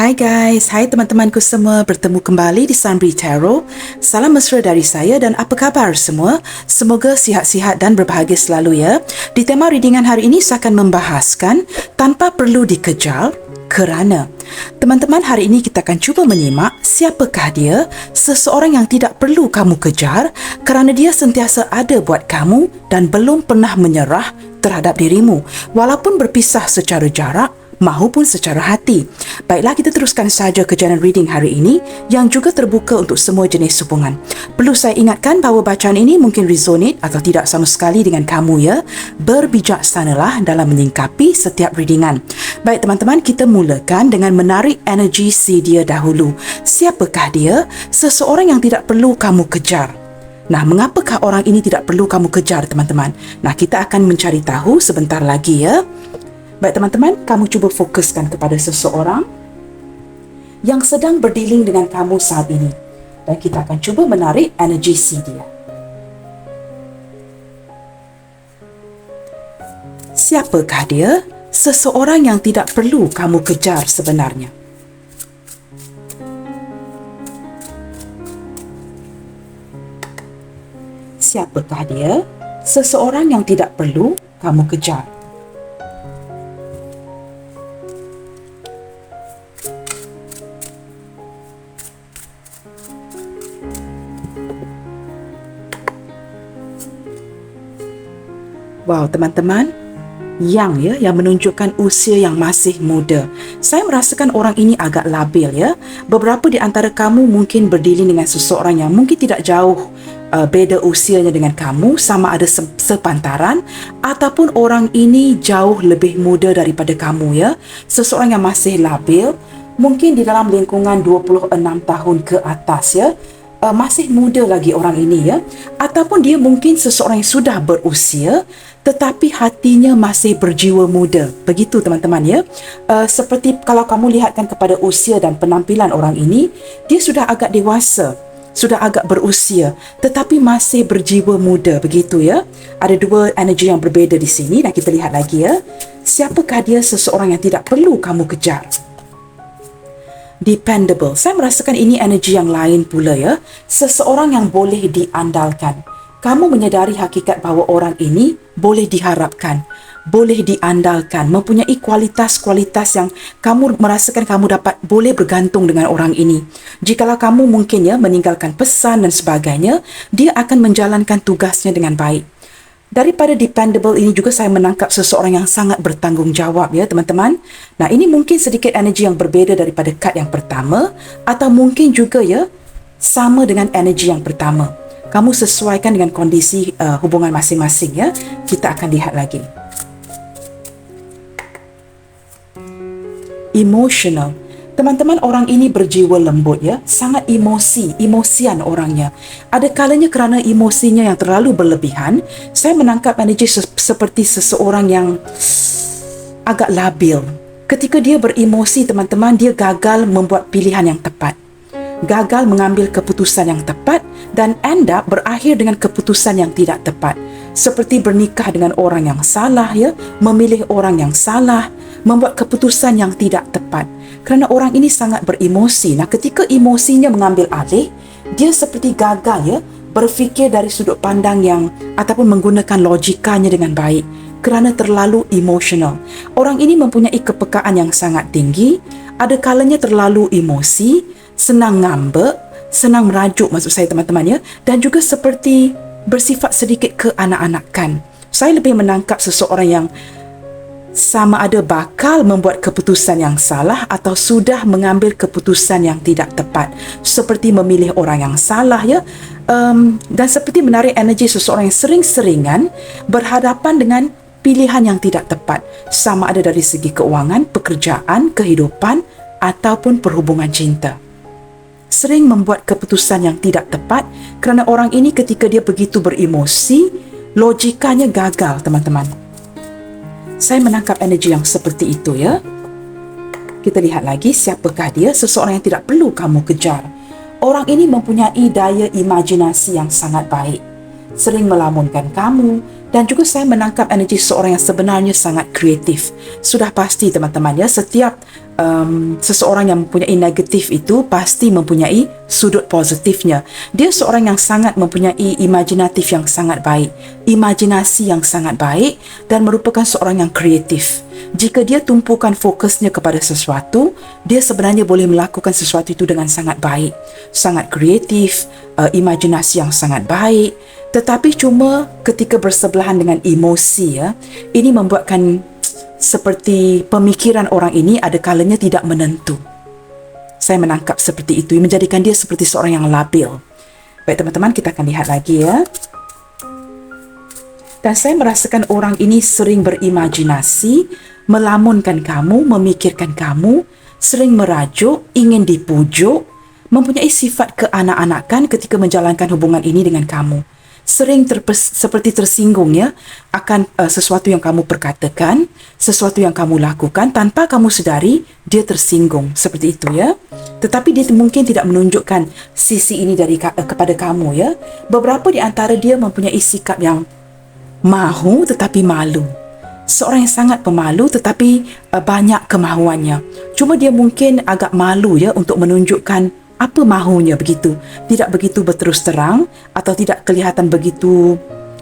Hai guys, hai teman-temanku semua, bertemu kembali di Sunbri Tarot. Salam mesra dari saya dan apa khabar semua? Semoga sihat-sihat dan berbahagia selalu ya. Di tema readingan hari ini saya akan membahaskan tanpa perlu dikejar kerana. Teman-teman, hari ini kita akan cuba menyimak siapakah dia, seseorang yang tidak perlu kamu kejar kerana dia sentiasa ada buat kamu dan belum pernah menyerah terhadap dirimu walaupun berpisah secara jarak maupun secara hati. Baiklah, kita teruskan saja ke jalan reading hari ini yang juga terbuka untuk semua jenis hubungan. Perlu saya ingatkan bahawa bacaan ini mungkin resonate atau tidak sama sekali dengan kamu ya. Berbijaksanalah dalam menyingkapi setiap readingan. Baik teman-teman, kita mulakan dengan menarik energi si dia dahulu. Siapakah dia? Seseorang yang tidak perlu kamu kejar. Nah, mengapakah orang ini tidak perlu kamu kejar teman-teman? Nah, kita akan mencari tahu sebentar lagi ya. Baik teman-teman, kamu cuba fokuskan kepada seseorang yang sedang berdealing dengan kamu saat ini. Dan kita akan cuba menarik energi si dia. Siapakah dia? Seseorang yang tidak perlu kamu kejar sebenarnya. Siapakah dia? Seseorang yang tidak perlu kamu kejar. Wow, teman-teman, yang menunjukkan usia yang masih muda. Saya merasakan orang ini agak labil ya. Beberapa di antara kamu mungkin berdealing dengan seseorang yang mungkin tidak jauh beza usianya dengan kamu, sama ada sepantaran, ataupun orang ini jauh lebih muda daripada kamu ya. Seseorang yang masih labil, mungkin di dalam lingkungan 26 tahun ke atas ya. Masih muda lagi orang ini ya, ataupun dia mungkin seseorang yang sudah berusia tetapi hatinya masih berjiwa muda. Begitu teman-teman ya. Seperti kalau kamu lihatkan kepada usia dan penampilan orang ini, dia sudah agak dewasa, sudah agak berusia tetapi masih berjiwa muda, begitu ya. Ada dua energi yang berbeza di sini. Dan kita lihat lagi ya, siapakah dia? Seseorang yang tidak perlu kamu kejar. Dependable. Saya merasakan ini energi yang lain pula ya. Seseorang yang boleh diandalkan. Kamu menyadari hakikat bahawa orang ini boleh diharapkan, boleh diandalkan, mempunyai kualitas-kualitas yang kamu merasakan kamu dapat boleh bergantung dengan orang ini. Jikalau kamu mungkin ya meninggalkan pesan dan sebagainya, dia akan menjalankan tugasnya dengan baik. Daripada dependable ini juga saya menangkap seseorang yang sangat bertanggungjawab ya teman-teman. Nah, ini mungkin sedikit energi yang berbeza daripada kad yang pertama, atau mungkin juga ya sama dengan energi yang pertama. Kamu sesuaikan dengan kondisi hubungan masing-masing ya. Kita akan lihat lagi. Emotional. Teman-teman, orang ini berjiwa lembut ya, sangat emosian orangnya. Ada kalanya kerana emosinya yang terlalu berlebihan, saya menangkap energi seperti seseorang yang agak labil. Ketika dia beremosi teman-teman, dia gagal membuat pilihan yang tepat, gagal mengambil keputusan yang tepat, dan end up berakhir dengan keputusan yang tidak tepat. Seperti bernikah dengan orang yang salah ya, memilih orang yang salah, membuat keputusan yang tidak tepat. Kerana orang ini sangat beremosi. Nah, ketika emosinya mengambil alih, dia seperti gagal ya berfikir dari sudut pandang yang ataupun menggunakan logikanya dengan baik kerana terlalu emosional. Orang ini mempunyai kepekaan yang sangat tinggi, ada kalanya terlalu emosi, senang ngambek, senang merajuk maksud saya teman-teman ya, dan juga seperti bersifat sedikit keanak-anakan. Saya lebih menangkap seseorang yang sama ada bakal membuat keputusan yang salah atau sudah mengambil keputusan yang tidak tepat, seperti memilih orang yang salah ya, dan seperti menarik energi seseorang yang sering-seringan berhadapan dengan pilihan yang tidak tepat, sama ada dari segi keuangan, pekerjaan, kehidupan ataupun perhubungan cinta. Sering membuat keputusan yang tidak tepat kerana orang ini ketika dia begitu beremosi, logikanya gagal teman-teman. Saya menangkap energi yang seperti itu ya. Kita lihat lagi, siapakah dia? Seseorang yang tidak perlu kamu kejar. Orang ini mempunyai daya imajinasi yang sangat baik, sering melamunkan kamu, dan juga saya menangkap energi seseorang yang sebenarnya sangat kreatif. Sudah pasti teman-teman ya, setiap seseorang yang mempunyai negatif itu pasti mempunyai sudut positifnya. Dia seorang yang sangat mempunyai imajinatif yang sangat baik, imajinasi yang sangat baik, dan merupakan seorang yang kreatif. Jika dia tumpukan fokusnya kepada sesuatu, dia sebenarnya boleh melakukan sesuatu itu dengan sangat baik, sangat kreatif, imajinasi yang sangat baik. Tetapi cuma ketika bersebelahan dengan emosi, ya, ini membuatkan seperti pemikiran orang ini ada kalanya tidak menentu. Saya menangkap seperti itu, menjadikan dia seperti seorang yang labil. Baik teman-teman, kita akan lihat lagi ya. Dan saya merasakan orang ini sering berimajinasi, melamunkan kamu, memikirkan kamu, sering merajuk, ingin dipujuk, mempunyai sifat keanak-anakan ketika menjalankan hubungan ini dengan kamu. Sering seperti tersinggung ya akan sesuatu yang kamu perkatakan, sesuatu yang kamu lakukan, tanpa kamu sedari dia tersinggung seperti itu ya. Tetapi dia mungkin tidak menunjukkan sisi ini kepada kamu ya. Beberapa di antara dia mempunyai sikap yang mahu tetapi malu. Seorang yang sangat pemalu tetapi banyak kemahuannya. Cuma dia mungkin agak malu ya untuk menunjukkan apa mahunya begitu. Tidak begitu berterus terang atau tidak kelihatan begitu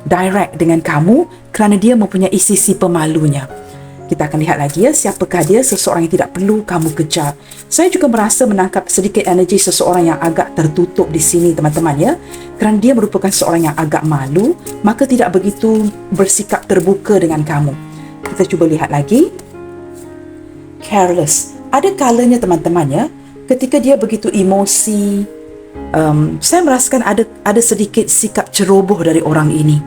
direct dengan kamu kerana dia mempunyai sisi pemalunya. Kita akan lihat lagi ya, siapakah dia, seseorang yang tidak perlu kamu kejar. Saya juga merasa menangkap sedikit energi seseorang yang agak tertutup di sini teman-teman ya. Kerana dia merupakan seorang yang agak malu, maka tidak begitu bersikap terbuka dengan kamu. Kita cuba lihat lagi. Careless. Ada kalanya teman-teman ya, ketika dia begitu emosi, saya merasakan ada sedikit sikap ceroboh dari orang ini.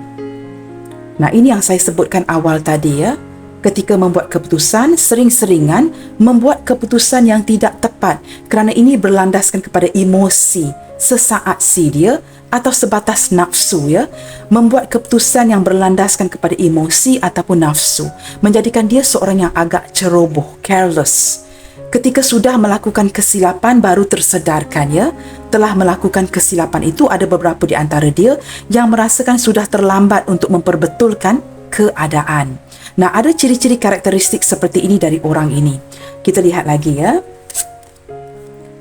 Nah, ini yang saya sebutkan awal tadi ya. Ketika membuat keputusan, sering-seringan membuat keputusan yang tidak tepat kerana ini berlandaskan kepada emosi sesaat dia atau sebatas nafsu ya. Membuat keputusan yang berlandaskan kepada emosi ataupun nafsu menjadikan dia seorang yang agak ceroboh, careless. Ketika sudah melakukan kesilapan baru tersedarkan ya, telah melakukan kesilapan itu. Ada beberapa di antara dia yang merasakan sudah terlambat untuk memperbetulkan keadaan. Nah, ada ciri-ciri karakteristik seperti ini dari orang ini. Kita lihat lagi ya.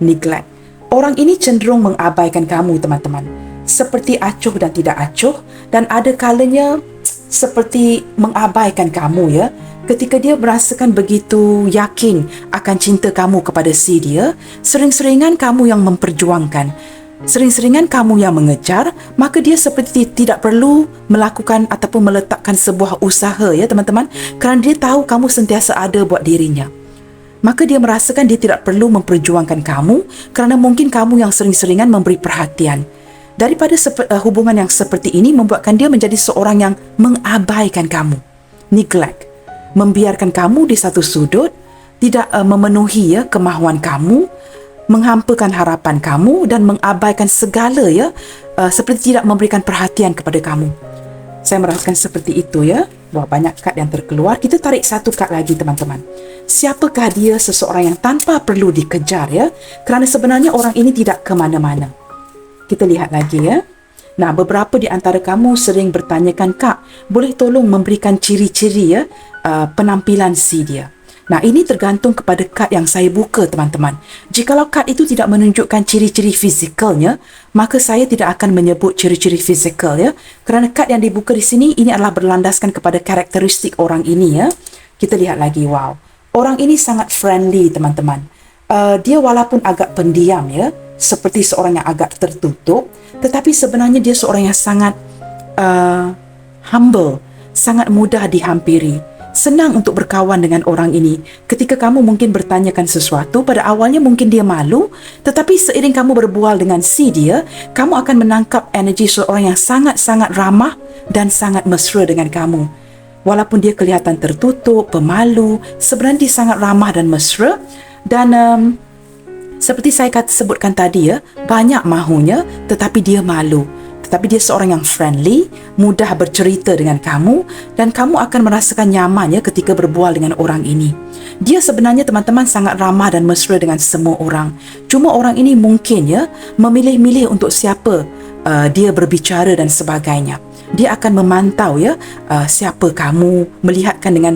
Neglect. Orang ini cenderung mengabaikan kamu teman-teman. Seperti acuh dan tidak acuh, dan ada kalanya seperti mengabaikan kamu ya. Ketika dia merasakan begitu yakin akan cinta kamu kepada si dia, sering-seringan kamu yang memperjuangkan, sering-seringan kamu yang mengejar, maka dia seperti tidak perlu melakukan ataupun meletakkan sebuah usaha ya teman-teman, kerana dia tahu kamu sentiasa ada buat dirinya. Maka dia merasakan dia tidak perlu memperjuangkan kamu kerana mungkin kamu yang sering-seringan memberi perhatian. Daripada hubungan yang seperti ini membuatkan dia menjadi seorang yang mengabaikan kamu, neglect, membiarkan kamu di satu sudut, tidak memenuhi ya kemahuan kamu, menghampakan harapan kamu dan mengabaikan segala ya, seperti tidak memberikan perhatian kepada kamu. Saya merasakan seperti itu ya. Wah, banyak kad yang terkeluar. Kita tarik satu kad lagi teman-teman. Siapakah dia? Seseorang yang tanpa perlu dikejar ya, kerana sebenarnya orang ini tidak ke mana-mana. Kita lihat lagi ya. Nah, beberapa di antara kamu sering bertanyakan, Kak, boleh tolong memberikan ciri-ciri ya penampilan si dia. Nah, ini tergantung kepada kad yang saya buka teman-teman. Jikalau kad itu tidak menunjukkan ciri-ciri fizikalnya, maka saya tidak akan menyebut ciri-ciri fizikal ya. Kerana kad yang dibuka di sini ini adalah berlandaskan kepada karakteristik orang ini ya. Kita lihat lagi, wow. Orang ini sangat friendly teman-teman. Dia walaupun agak pendiam ya, seperti seorang yang agak tertutup, tetapi sebenarnya dia seorang yang sangat humble, sangat mudah dihampiri. Senang untuk berkawan dengan orang ini. Ketika kamu mungkin bertanyakan sesuatu, pada awalnya mungkin dia malu, tetapi seiring kamu berbual dengan si dia, kamu akan menangkap energi seorang yang sangat-sangat ramah dan sangat mesra dengan kamu. Walaupun dia kelihatan tertutup, pemalu, sebenarnya dia sangat ramah dan mesra. Dan seperti saya sebutkan tadi ya, banyak mahunya tetapi dia malu. Tetapi dia seorang yang friendly, mudah bercerita dengan kamu, dan kamu akan merasakan nyaman ya ketika berbual dengan orang ini. Dia sebenarnya teman-teman sangat ramah dan mesra dengan semua orang. Cuma orang ini mungkin ya memilih-milih untuk siapa dia berbicara dan sebagainya. Dia akan memantau ya siapa kamu, melihatkan dengan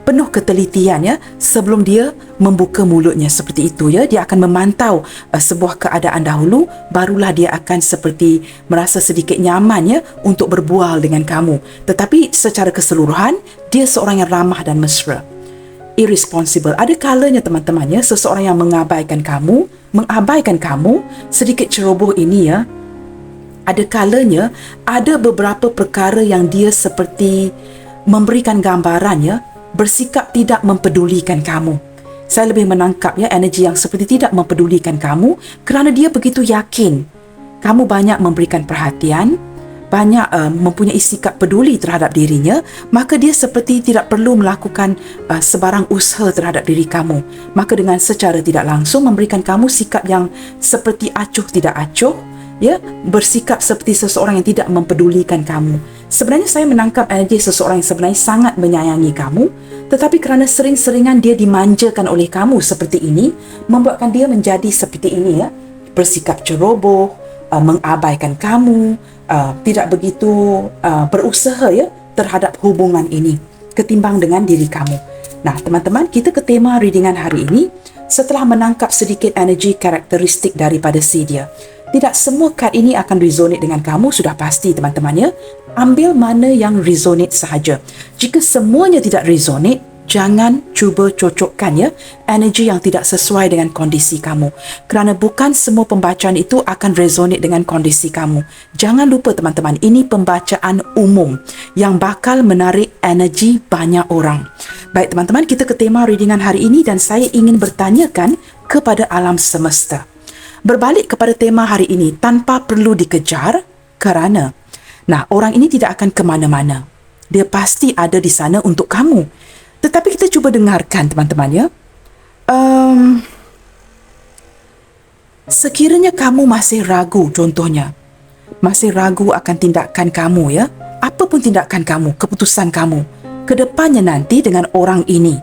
penuh ketelitian ya sebelum dia membuka mulutnya seperti itu ya. Dia akan memantau sebuah keadaan dahulu, barulah dia akan seperti merasa sedikit nyaman ya untuk berbual dengan kamu. Tetapi secara keseluruhan dia seorang yang ramah dan mesra. Irresponsible. Ada kalanya teman-teman ya, seseorang yang mengabaikan kamu, sedikit ceroboh ini ya. Ada kalanya ada beberapa perkara yang dia seperti memberikan gambaran ya, bersikap tidak mempedulikan kamu. Saya lebih menangkap ya energi yang seperti tidak mempedulikan kamu kerana dia begitu yakin kamu banyak memberikan perhatian, banyak mempunyai sikap peduli terhadap dirinya, maka dia seperti tidak perlu melakukan sebarang usaha terhadap diri kamu. Maka dengan secara tidak langsung memberikan kamu sikap yang seperti acuh tidak acuh, ya, bersikap seperti seseorang yang tidak mempedulikan kamu. Sebenarnya saya menangkap energi seseorang yang sebenarnya sangat menyayangi kamu, tetapi kerana sering-seringan dia dimanjakan oleh kamu seperti ini, membuatkan dia menjadi seperti ini ya, bersikap ceroboh, mengabaikan kamu, tidak begitu berusaha ya terhadap hubungan ini ketimbang dengan diri kamu. Nah, teman-teman, kita ke tema readingan hari ini setelah menangkap sedikit energi karakteristik daripada si dia. Tidak semua kad ini akan resonate dengan kamu, sudah pasti teman-teman ya. Ambil mana yang resonate sahaja. Jika semuanya tidak resonate, jangan cuba cocokkan ya energi yang tidak sesuai dengan kondisi kamu. Kerana bukan semua pembacaan itu akan resonate dengan kondisi kamu. Jangan lupa teman-teman, ini pembacaan umum yang bakal menarik energi banyak orang. Baik teman-teman, kita ke tema readingan hari ini dan saya ingin bertanyakan kepada alam semesta. Berbalik kepada tema hari ini, tanpa perlu dikejar kerana, nah, orang ini tidak akan ke mana-mana. Dia pasti ada di sana untuk kamu. Tetapi kita cuba dengarkan teman-teman ya. Sekiranya kamu masih ragu, contohnya, masih ragu akan tindakan kamu ya, apapun tindakan kamu, keputusan kamu, ke depannya nanti dengan orang ini,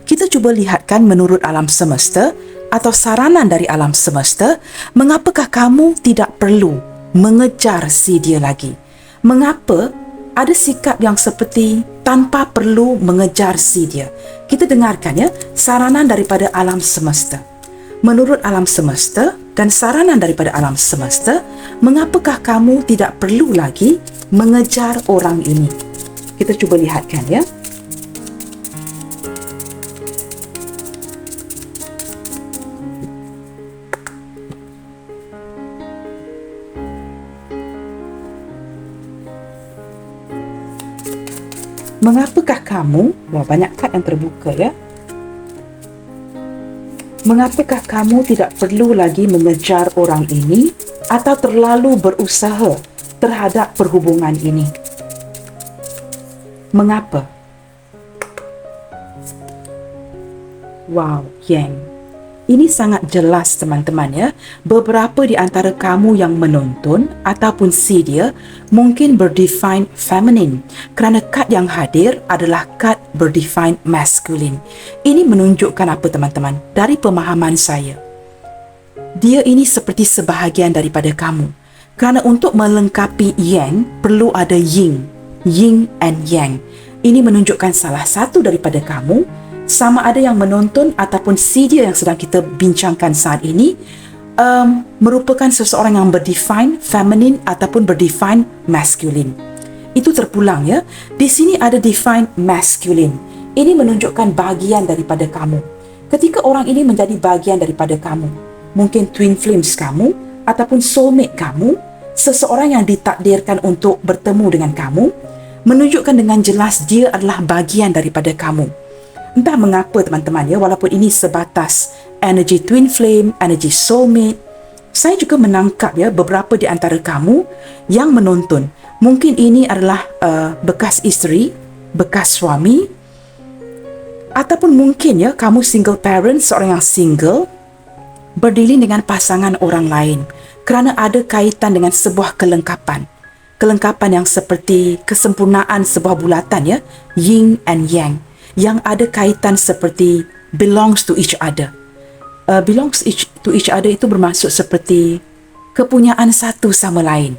kita cuba lihatkan menurut alam semesta atau saranan dari alam semesta, mengapakah kamu tidak perlu mengejar si dia lagi? Mengapa ada sikap yang seperti tanpa perlu mengejar si dia? Kita dengarkan ya, saranan daripada alam semesta. Menurut alam semesta dan saranan daripada alam semesta, mengapakah kamu tidak perlu lagi mengejar orang ini? Kita cuba lihatkan ya. Mengapakah kamu, wah banyak kad yang terbuka ya. Mengapakah kamu tidak perlu lagi mengejar orang ini atau terlalu berusaha terhadap perhubungan ini? Mengapa? Wow, Yang. Ini sangat jelas teman-teman ya. Beberapa di antara kamu yang menonton ataupun si dia mungkin berdefine feminine kerana kad yang hadir adalah kad berdefine masculine. Ini menunjukkan apa teman-teman? Dari pemahaman saya, dia ini seperti sebahagian daripada kamu. Kerana untuk melengkapi yang perlu ada yin and yang. Ini menunjukkan salah satu daripada kamu, sama ada yang menonton ataupun si dia yang sedang kita bincangkan saat ini, merupakan seseorang yang berdefine feminine ataupun berdefine masculine. Itu terpulang ya. Di sini ada define masculine. Ini menunjukkan bahagian daripada kamu. Ketika orang ini menjadi bahagian daripada kamu, mungkin twin flames kamu ataupun soulmate kamu, seseorang yang ditakdirkan untuk bertemu dengan kamu, menunjukkan dengan jelas dia adalah bahagian daripada kamu. Entah mengapa teman-teman ya, walaupun ini sebatas energi twin flame, energi soulmate, saya juga menangkap ya beberapa di antara kamu yang menonton. Mungkin ini adalah bekas isteri, bekas suami, ataupun mungkin ya kamu single parent, seorang yang single, berdilin dengan pasangan orang lain kerana ada kaitan dengan sebuah kelengkapan. Kelengkapan yang seperti kesempurnaan sebuah bulatan ya, yin and yang. Yang ada kaitan seperti belongs to each other. Belongs to each other itu bermaksud seperti kepunyaan satu sama lain.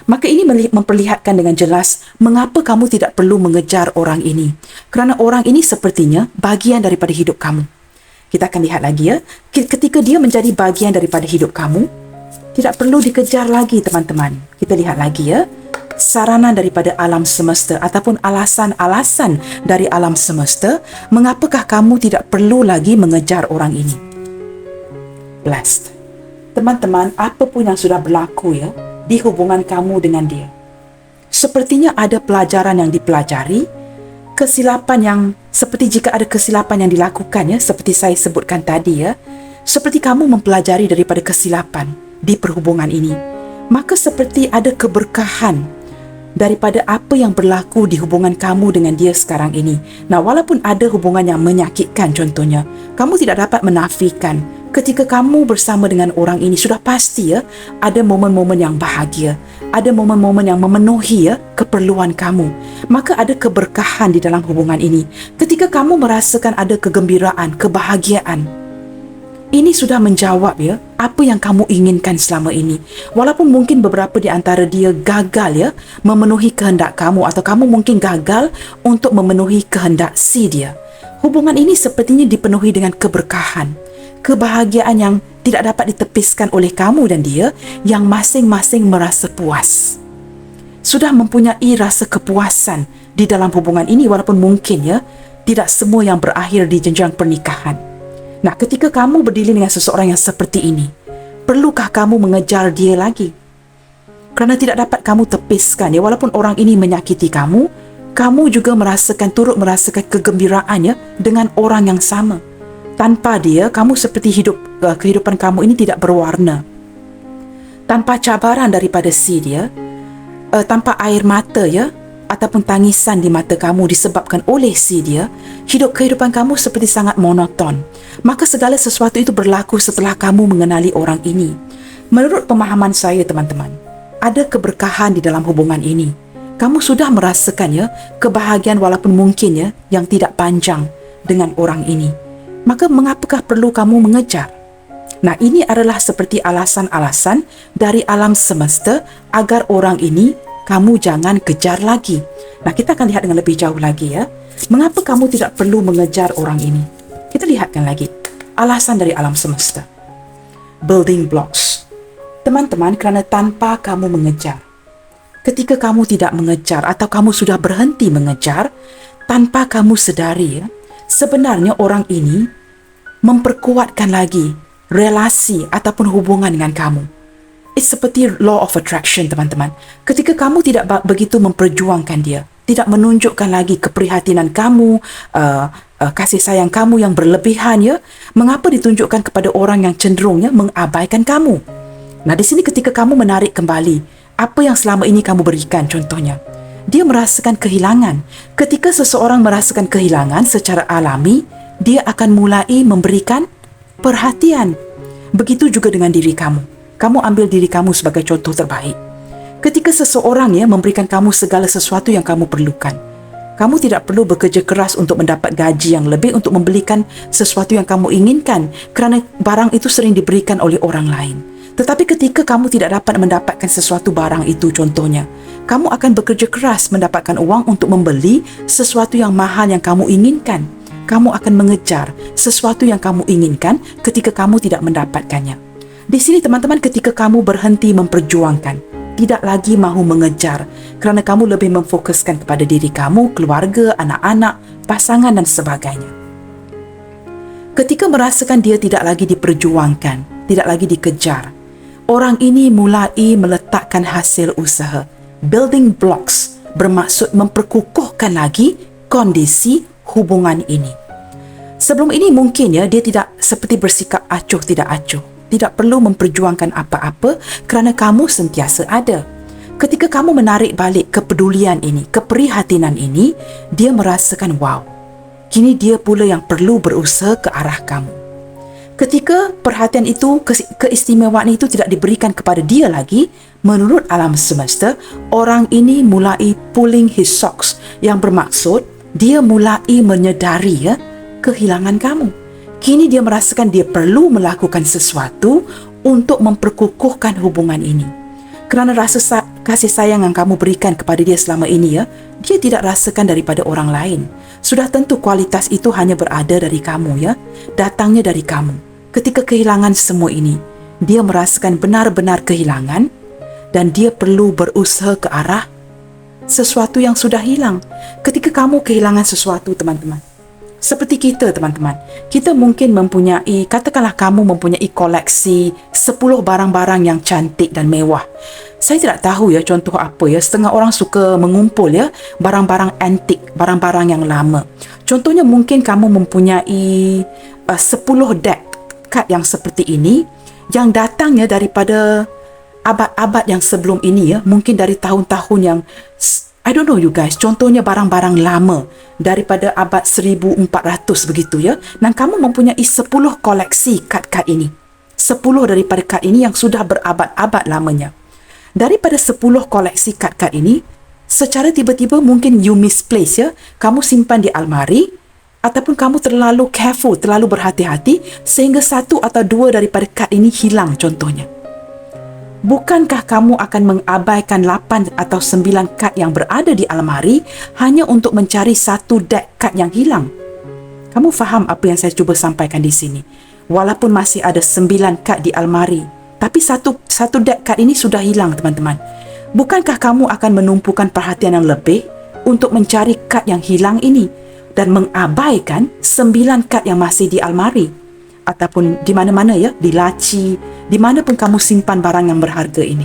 Maka ini memperlihatkan dengan jelas mengapa kamu tidak perlu mengejar orang ini. Kerana orang ini sepertinya bahagian daripada hidup kamu. Kita akan lihat lagi ya. Ketika dia menjadi bahagian daripada hidup kamu, tidak perlu dikejar lagi teman-teman. Kita lihat lagi ya. Saranan daripada alam semesta ataupun alasan-alasan dari alam semesta, mengapakah kamu tidak perlu lagi mengejar orang ini. Blessed. Teman-teman, apapun yang sudah berlaku ya di hubungan kamu dengan dia, sepertinya ada pelajaran yang dipelajari, kesilapan yang seperti jika ada kesilapan yang dilakukan ya, seperti saya sebutkan tadi ya, seperti kamu mempelajari daripada kesilapan di perhubungan ini, maka seperti ada keberkahan daripada apa yang berlaku di hubungan kamu dengan dia sekarang ini. Nah, walaupun ada hubungan yang menyakitkan contohnya, kamu tidak dapat menafikan ketika kamu bersama dengan orang ini sudah pasti ya, ada momen-momen yang bahagia, ada momen-momen yang memenuhi ya keperluan kamu. Maka ada keberkahan di dalam hubungan ini. Ketika kamu merasakan ada kegembiraan, kebahagiaan, ini sudah menjawab ya apa yang kamu inginkan selama ini. Walaupun mungkin beberapa di antara dia gagal ya memenuhi kehendak kamu, atau kamu mungkin gagal untuk memenuhi kehendak si dia. Hubungan ini sepertinya dipenuhi dengan keberkahan, kebahagiaan yang tidak dapat ditepiskan oleh kamu dan dia, yang masing-masing merasa puas. Sudah mempunyai rasa kepuasan di dalam hubungan ini, walaupun mungkin ya tidak semua yang berakhir di jenjang pernikahan. Nah, ketika kamu berdiri dengan seseorang yang seperti ini, perlukah kamu mengejar dia lagi? Kerana tidak dapat kamu tepiskan ya, walaupun orang ini menyakiti kamu, kamu juga turut merasakan kegembiraan ya dengan orang yang sama. Tanpa dia, kamu seperti kehidupan kamu ini tidak berwarna. Tanpa cabaran daripada si dia, tanpa air mata ya, ataupun tangisan di mata kamu disebabkan oleh si dia, kehidupan kamu seperti sangat monoton. Maka segala sesuatu itu berlaku setelah kamu mengenali orang ini. Menurut pemahaman saya teman-teman, ada keberkahan di dalam hubungan ini. Kamu sudah merasakan ya kebahagiaan walaupun mungkin ya yang tidak panjang dengan orang ini. Maka mengapakah perlu kamu mengejar? Nah, ini adalah seperti alasan-alasan dari alam semesta agar orang ini kamu jangan kejar lagi. Nah, kita akan lihat dengan lebih jauh lagi ya. Mengapa kamu tidak perlu mengejar orang ini? Kita lihatkan lagi alasan dari alam semesta. Building blocks. Teman-teman, kerana tanpa kamu mengejar, ketika kamu tidak mengejar atau kamu sudah berhenti mengejar, tanpa kamu sedari ya, sebenarnya orang ini memperkuatkan lagi relasi ataupun hubungan dengan kamu. It's seperti law of attraction, teman-teman. Ketika kamu tidak begitu memperjuangkan dia, tidak menunjukkan lagi keprihatinan kamu, kasih sayang kamu yang berlebihan ya, mengapa ditunjukkan kepada orang yang cenderungnya mengabaikan kamu? Nah, di sini ketika kamu menarik kembali apa yang selama ini kamu berikan, contohnya, dia merasakan kehilangan. Ketika seseorang merasakan kehilangan secara alami, dia akan mulai memberikan perhatian. Begitu juga dengan diri kamu. Kamu ambil diri kamu sebagai contoh terbaik. Ketika seseorang ya memberikan kamu segala sesuatu yang kamu perlukan, kamu tidak perlu bekerja keras untuk mendapat gaji yang lebih untuk membelikan sesuatu yang kamu inginkan, kerana barang itu sering diberikan oleh orang lain. Tetapi ketika kamu tidak dapat mendapatkan sesuatu barang itu, contohnya, kamu akan bekerja keras mendapatkan uang untuk membeli sesuatu yang mahal yang kamu inginkan. Kamu akan mengejar sesuatu yang kamu inginkan ketika kamu tidak mendapatkannya. Di sini teman-teman, ketika kamu berhenti memperjuangkan, tidak lagi mahu mengejar, kerana kamu lebih memfokuskan kepada diri kamu, keluarga, anak-anak, pasangan dan sebagainya. Ketika merasakan dia tidak lagi diperjuangkan, tidak lagi dikejar, orang ini mulai meletakkan hasil usaha. Building blocks bermaksud memperkukuhkan lagi kondisi hubungan ini. Sebelum ini mungkin ya dia tidak seperti bersikap acuh tidak acuh. Tidak perlu memperjuangkan apa-apa kerana kamu sentiasa ada. Ketika kamu menarik balik kepedulian ini, keprihatinan ini, dia merasakan wow, kini dia pula yang perlu berusaha ke arah kamu. Ketika perhatian itu, keistimewaan itu tidak diberikan kepada dia lagi, menurut alam semesta, orang ini mulai pulling his socks, yang bermaksud dia mulai menyedari ya kehilangan kamu. Kini dia merasakan dia perlu melakukan sesuatu untuk memperkukuhkan hubungan ini. Kerana kasih sayang yang kamu berikan kepada dia selama ini, ya, dia tidak rasakan daripada orang lain. Sudah tentu kualitas itu hanya berada dari kamu, ya, datangnya dari kamu. Ketika kehilangan semua ini, dia merasakan benar-benar kehilangan dan dia perlu berusaha ke arah sesuatu yang sudah hilang. Ketika kamu kehilangan sesuatu, teman-teman, seperti kita, teman-teman, kita mungkin mempunyai, katakanlah kamu mempunyai koleksi 10 barang-barang yang cantik dan mewah. Saya tidak tahu, ya, contoh apa, ya. Setengah orang suka mengumpul, ya, barang-barang antik, barang-barang yang lama. Contohnya mungkin kamu mempunyai 10 deck kad yang seperti ini, yang datangnya daripada abad-abad yang sebelum ini, ya. Mungkin dari tahun-tahun yang I don't know, you guys. Contohnya barang-barang lama daripada abad 1400 begitu, ya. Dan kamu mempunyai 10 koleksi kad-kad ini. 10 daripada kad ini yang sudah berabad-abad lamanya. Daripada 10 koleksi kad-kad ini, secara tiba-tiba mungkin you misplace, ya. Kamu simpan di almari ataupun kamu terlalu careful, terlalu berhati-hati sehingga 1 atau 2 daripada kad ini hilang contohnya. Bukankah kamu akan mengabaikan 8 atau 9 kad yang berada di almari hanya untuk mencari 1 deck kad yang hilang? Kamu faham apa yang saya cuba sampaikan di sini? Walaupun masih ada 9 kad di almari, tapi satu deck kad ini sudah hilang, teman-teman. Bukankah kamu akan menumpukan perhatian yang lebih untuk mencari kad yang hilang ini dan mengabaikan 9 kad yang masih di almari? Ataupun di mana-mana, ya, di laci, di mana pun kamu simpan barang yang berharga ini.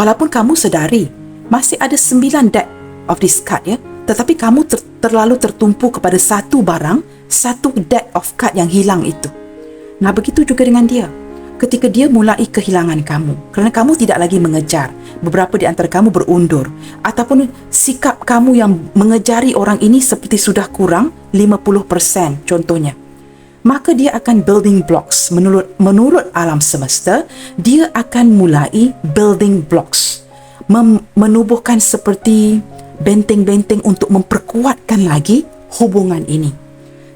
Walaupun kamu sedari masih ada 9 deck of this card, ya, tetapi kamu terlalu tertumpu kepada satu barang, satu deck of card yang hilang itu. Nah, begitu juga dengan dia. Ketika dia mulai kehilangan kamu, kerana kamu tidak lagi mengejar, beberapa di antara kamu berundur, ataupun sikap kamu yang mengejari orang ini seperti sudah kurang 50% contohnya, maka dia akan building blocks. Menurut alam semesta, dia akan mulai building blocks, menubuhkan seperti benteng-benteng untuk memperkuatkan lagi hubungan ini.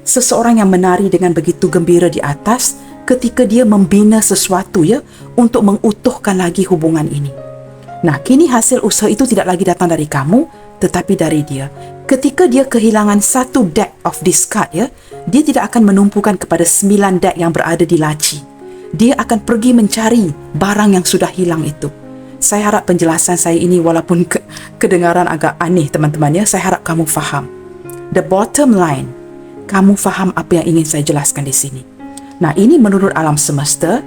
Seseorang yang menari dengan begitu gembira di atas ketika dia membina sesuatu, ya, untuk mengutuhkan lagi hubungan ini. Nah, kini hasil usaha itu tidak lagi datang dari kamu, tetapi dari dia. Ketika dia kehilangan 1 deck of this card, ya, dia tidak akan menumpukan kepada 9 deck yang berada di laci. Dia akan pergi mencari barang yang sudah hilang itu. Saya harap penjelasan saya ini walaupun kedengaran agak aneh, teman-teman, ya, saya harap kamu faham. The bottom line, kamu faham apa yang ingin saya jelaskan di sini. Nah, ini menurut alam semesta,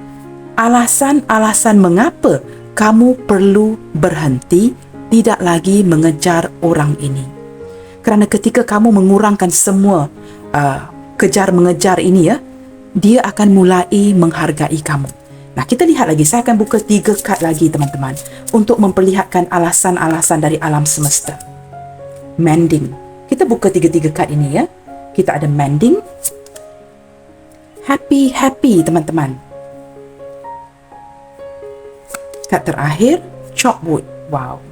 alasan-alasan mengapa kamu perlu berhenti tidak lagi mengejar orang ini. Kerana ketika kamu mengurangkan semua kejar-mengejar ini, ya, dia akan mulai menghargai kamu. Nah, kita lihat lagi. Saya akan buka 3 kad lagi, teman-teman, untuk memperlihatkan alasan-alasan dari alam semesta. Mending. Kita buka 3 kad ini, ya. Kita ada mending, happy, teman-teman. Kad terakhir, chopwood. Wow.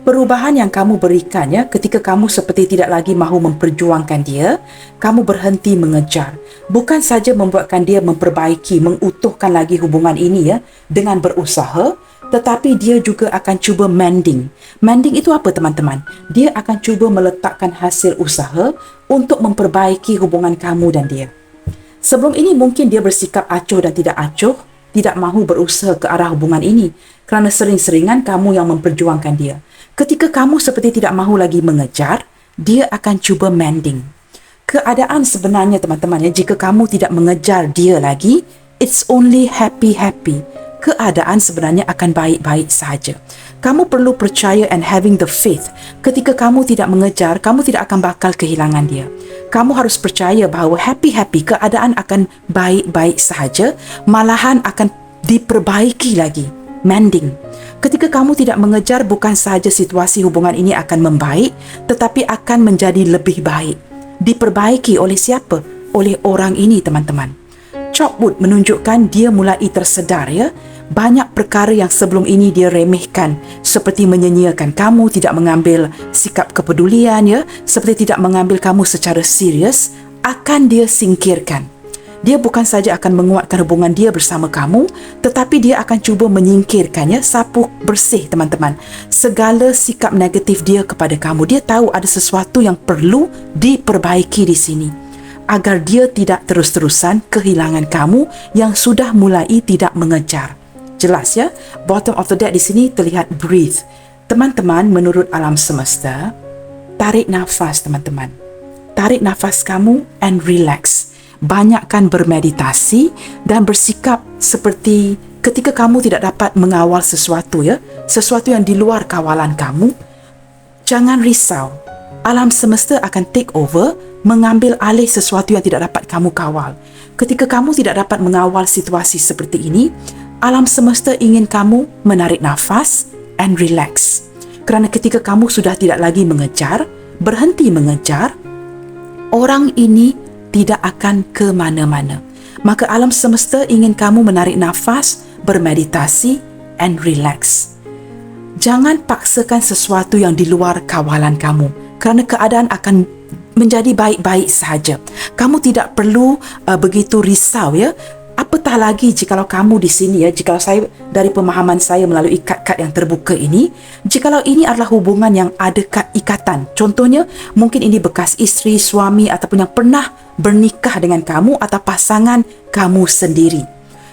Perubahan yang kamu berikan, ya, ketika kamu seperti tidak lagi mahu memperjuangkan dia, kamu berhenti mengejar. Bukan saja membuatkan dia memperbaiki, mengutuhkan lagi hubungan ini, ya, dengan berusaha, tetapi dia juga akan cuba mending. Mending itu apa, teman-teman? Dia akan cuba meletakkan hasil usaha untuk memperbaiki hubungan kamu dan dia. Sebelum ini mungkin dia bersikap acuh dan tidak acuh, tidak mahu berusaha ke arah hubungan ini kerana sering-seringan kamu yang memperjuangkan dia. Ketika kamu seperti tidak mahu lagi mengejar, dia akan cuba mending. Keadaan sebenarnya, teman-teman, ya, jika kamu tidak mengejar dia lagi, it's only happy. Keadaan sebenarnya akan baik-baik sahaja. Kamu perlu percaya and having the faith. Ketika kamu tidak mengejar, kamu tidak akan bakal kehilangan dia. Kamu harus percaya bahawa happy, keadaan akan baik-baik sahaja, malahan akan diperbaiki lagi. Mending. Ketika kamu tidak mengejar, bukan sahaja situasi hubungan ini akan membaik, tetapi akan menjadi lebih baik. Diperbaiki oleh siapa? Oleh orang ini, teman-teman. Chopwood menunjukkan dia mulai tersedar, ya. Banyak perkara yang sebelum ini dia remehkan, seperti menyanyiakan kamu, tidak mengambil sikap kepedulian, ya, seperti tidak mengambil kamu secara serius, akan dia singkirkan. Dia bukan saja akan menguatkan hubungan dia bersama kamu, tetapi dia akan cuba menyingkirkannya, sapu bersih teman-teman, segala sikap negatif dia kepada kamu. Dia tahu ada sesuatu yang perlu diperbaiki di sini, agar dia tidak terus-terusan kehilangan kamu yang sudah mulai tidak mengejar. Jelas ya? Bottom of the deck di sini terlihat breathe. Teman-teman, menurut alam semesta, tarik nafas teman-teman. Tarik nafas kamu and relax. Banyakkan bermeditasi dan bersikap seperti ketika kamu tidak dapat mengawal sesuatu ya, sesuatu yang di luar kawalan kamu. Jangan risau. Alam semesta akan take over, mengambil alih sesuatu yang tidak dapat kamu kawal. Ketika kamu tidak dapat mengawal situasi seperti ini, alam semesta ingin kamu menarik nafas and relax. Kerana ketika kamu sudah tidak lagi mengejar, berhenti mengejar, orang ini tidak akan ke mana-mana. Maka alam semesta ingin kamu menarik nafas, bermeditasi and relax. Jangan paksakan sesuatu yang di luar kawalan kamu, kerana keadaan akan menjadi baik-baik sahaja. Kamu tidak perlu begitu risau ya. Apatah lagi jikalau kamu di sini ya, jikalau saya dari pemahaman saya melalui kad-kad yang terbuka ini, jikalau ini adalah hubungan yang ada ikatan. Contohnya, mungkin ini bekas isteri, suami ataupun yang pernah bernikah dengan kamu atau pasangan kamu sendiri.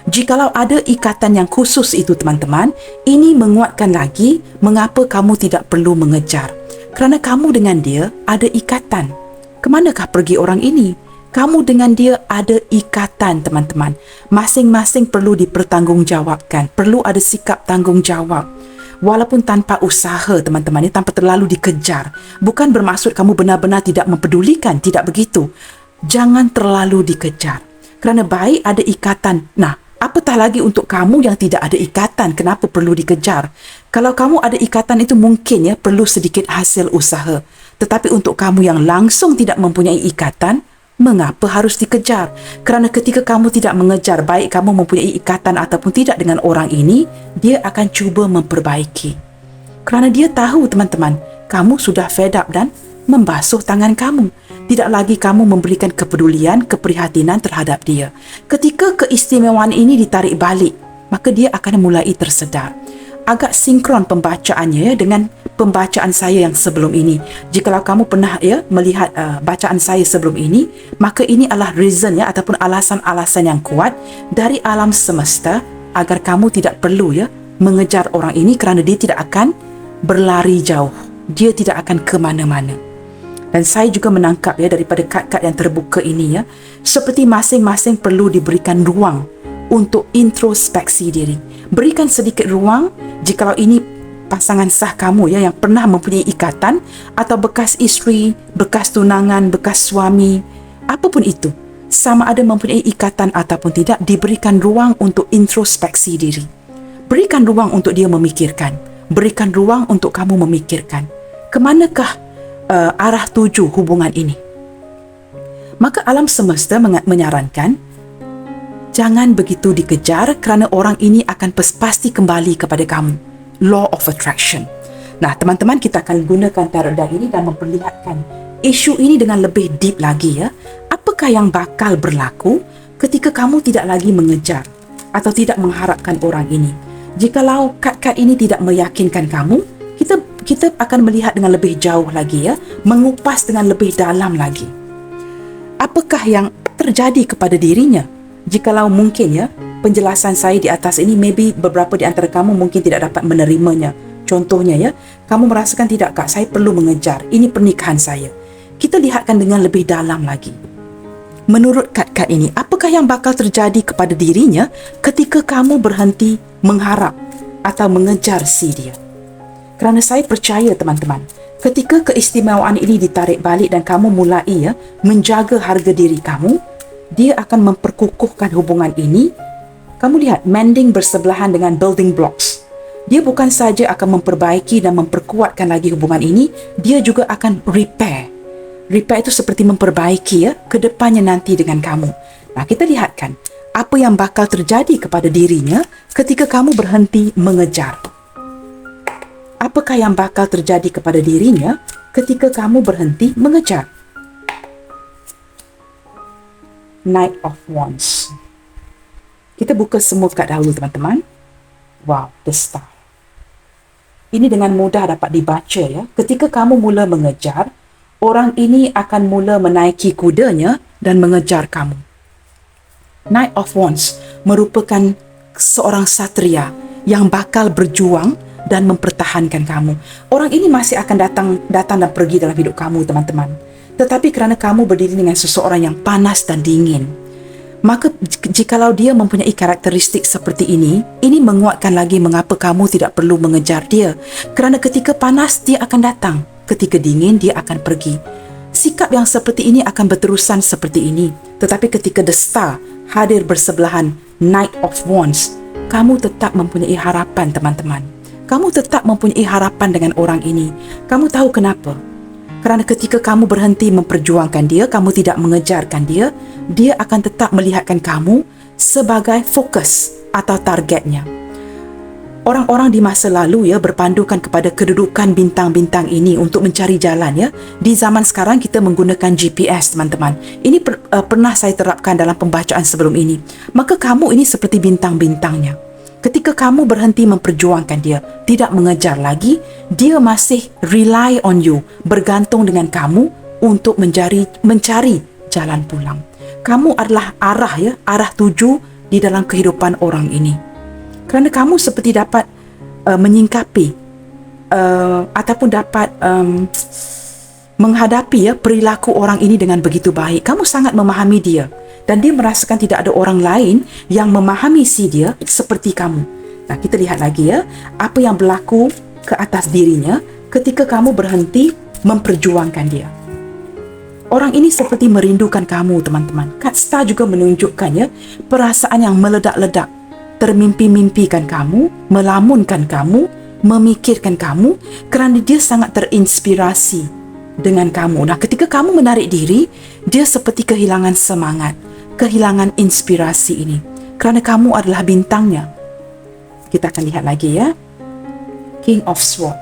Jikalau ada ikatan yang khusus itu teman-teman, ini menguatkan lagi mengapa kamu tidak perlu mengejar. Kerana kamu dengan dia ada ikatan. Kemanakah pergi orang ini? Kamu dengan dia ada ikatan teman-teman. Masing-masing perlu dipertanggungjawabkan. Perlu ada sikap tanggungjawab. Walaupun tanpa usaha teman-teman, tanpa terlalu dikejar. Bukan bermaksud kamu benar-benar tidak mempedulikan, tidak begitu. Jangan terlalu dikejar. Kerana baik ada ikatan. Nah, apatah lagi untuk kamu yang tidak ada ikatan, kenapa perlu dikejar? Kalau kamu ada ikatan itu mungkin ya perlu sedikit hasil usaha. Tetapi untuk kamu yang langsung tidak mempunyai ikatan, mengapa harus dikejar? Kerana ketika kamu tidak mengejar, baik kamu mempunyai ikatan ataupun tidak dengan orang ini, dia akan cuba memperbaiki. Kerana dia tahu teman-teman, kamu sudah fed up dan membasuh tangan kamu. Tidak lagi kamu memberikan kepedulian, keprihatinan terhadap dia. Ketika keistimewaan ini ditarik balik, maka dia akan mulai tersedar. Agak sinkron pembacaannya ya dengan pembacaan saya yang sebelum ini. Jikalau kamu pernah ya melihat bacaan saya sebelum ini, maka ini adalah reason ya ataupun alasan-alasan yang kuat dari alam semesta agar kamu tidak perlu ya mengejar orang ini, kerana dia tidak akan berlari jauh. Dia tidak akan ke mana-mana. Dan saya juga menangkap ya daripada kad-kad yang terbuka ini ya, seperti masing-masing perlu diberikan ruang untuk introspeksi diri. Berikan sedikit ruang jikalau ini pasangan sah kamu ya yang pernah mempunyai ikatan atau bekas isteri, bekas tunangan, bekas suami, apapun itu, sama ada mempunyai ikatan ataupun tidak, diberikan ruang untuk introspeksi diri. Berikan ruang untuk dia memikirkan. Berikan ruang untuk kamu memikirkan. Kemanakah arah tuju hubungan ini? Maka alam semesta menyarankan jangan begitu dikejar kerana orang ini akan pasti kembali kepada kamu. Law of attraction. Nah, teman-teman, kita akan gunakan tarot dah ini dan memperlihatkan isu ini dengan lebih deep lagi ya. Apakah yang bakal berlaku ketika kamu tidak lagi mengejar atau tidak mengharapkan orang ini? Jikalau kad-kad ini tidak meyakinkan kamu, kita akan melihat dengan lebih jauh lagi ya, mengupas dengan lebih dalam lagi. Apakah yang terjadi kepada dirinya? Jikalau mungkin ya, penjelasan saya di atas ini maybe beberapa di antara kamu mungkin tidak dapat menerimanya. Contohnya ya, kamu merasakan tidak kak, saya perlu mengejar, ini pernikahan saya. Kita lihatkan dengan lebih dalam lagi. Menurut kad-kad ini, apakah yang bakal terjadi kepada dirinya ketika kamu berhenti mengharap atau mengejar si dia? Kerana saya percaya teman-teman, ketika keistimewaan ini ditarik balik dan kamu mulai ya menjaga harga diri kamu, dia akan memperkukuhkan hubungan ini. Kamu lihat, mending bersebelahan dengan building blocks. Dia bukan saja akan memperbaiki dan memperkuatkan lagi hubungan ini, dia juga akan repair. Repair itu seperti memperbaiki ya, ke depannya nanti dengan kamu. Nah, kita lihatkan apa yang bakal terjadi kepada dirinya ketika kamu berhenti mengejar. Apakah yang bakal terjadi kepada dirinya ketika kamu berhenti mengejar? Knight of Wands. Kita buka smooth kat dahulu teman-teman. Wow, the Star. Ini dengan mudah dapat dibaca ya. Ketika kamu mula mengejar, orang ini akan mula menaiki kudanya dan mengejar kamu. Knight of Wands merupakan seorang satria yang bakal berjuang dan mempertahankan kamu. Orang ini masih akan datang dan pergi dalam hidup kamu teman-teman. Tetapi kerana kamu berdiri dengan seseorang yang panas dan dingin, maka jikalau dia mempunyai karakteristik seperti ini menguatkan lagi mengapa kamu tidak perlu mengejar dia. Kerana ketika panas, dia akan datang. Ketika dingin, dia akan pergi. Sikap yang seperti ini akan berterusan seperti ini. Tetapi ketika the Star hadir bersebelahan Knight of Wands, kamu tetap mempunyai harapan teman-teman. Kamu tetap mempunyai harapan dengan orang ini. Kamu tahu kenapa? Kerana ketika kamu berhenti memperjuangkan dia, kamu tidak mengejarkan dia, dia akan tetap melihatkan kamu sebagai fokus atau targetnya. Orang-orang di masa lalu ya berpandukan kepada kedudukan bintang-bintang ini untuk mencari jalan ya. Di zaman sekarang kita menggunakan GPS teman-teman. Ini pernah saya terapkan dalam pembacaan sebelum ini. Maka kamu ini seperti bintang-bintangnya. Ketika kamu berhenti memperjuangkan dia, tidak mengejar lagi, dia masih rely on you, bergantung dengan kamu untuk mencari jalan pulang. Kamu adalah arah tuju di dalam kehidupan orang ini. Kerana kamu seperti dapat menyingkapi ataupun dapat menghadapi perilaku orang ini dengan begitu baik. Kamu sangat memahami dia. Dan dia merasakan tidak ada orang lain yang memahami si dia seperti kamu. Nah, kita lihat lagi ya, apa yang berlaku ke atas dirinya ketika kamu berhenti memperjuangkan dia. Orang ini seperti merindukan kamu, teman-teman. Kad Star juga menunjukkan ya, perasaan yang meledak-ledak, termimpi-mimpikan kamu, melamunkan kamu, memikirkan kamu, kerana dia sangat terinspirasi dengan kamu. Nah, ketika kamu menarik diri, dia seperti kehilangan semangat, kehilangan inspirasi ini. Kerana kamu adalah bintangnya. Kita akan lihat lagi ya. King of Swords.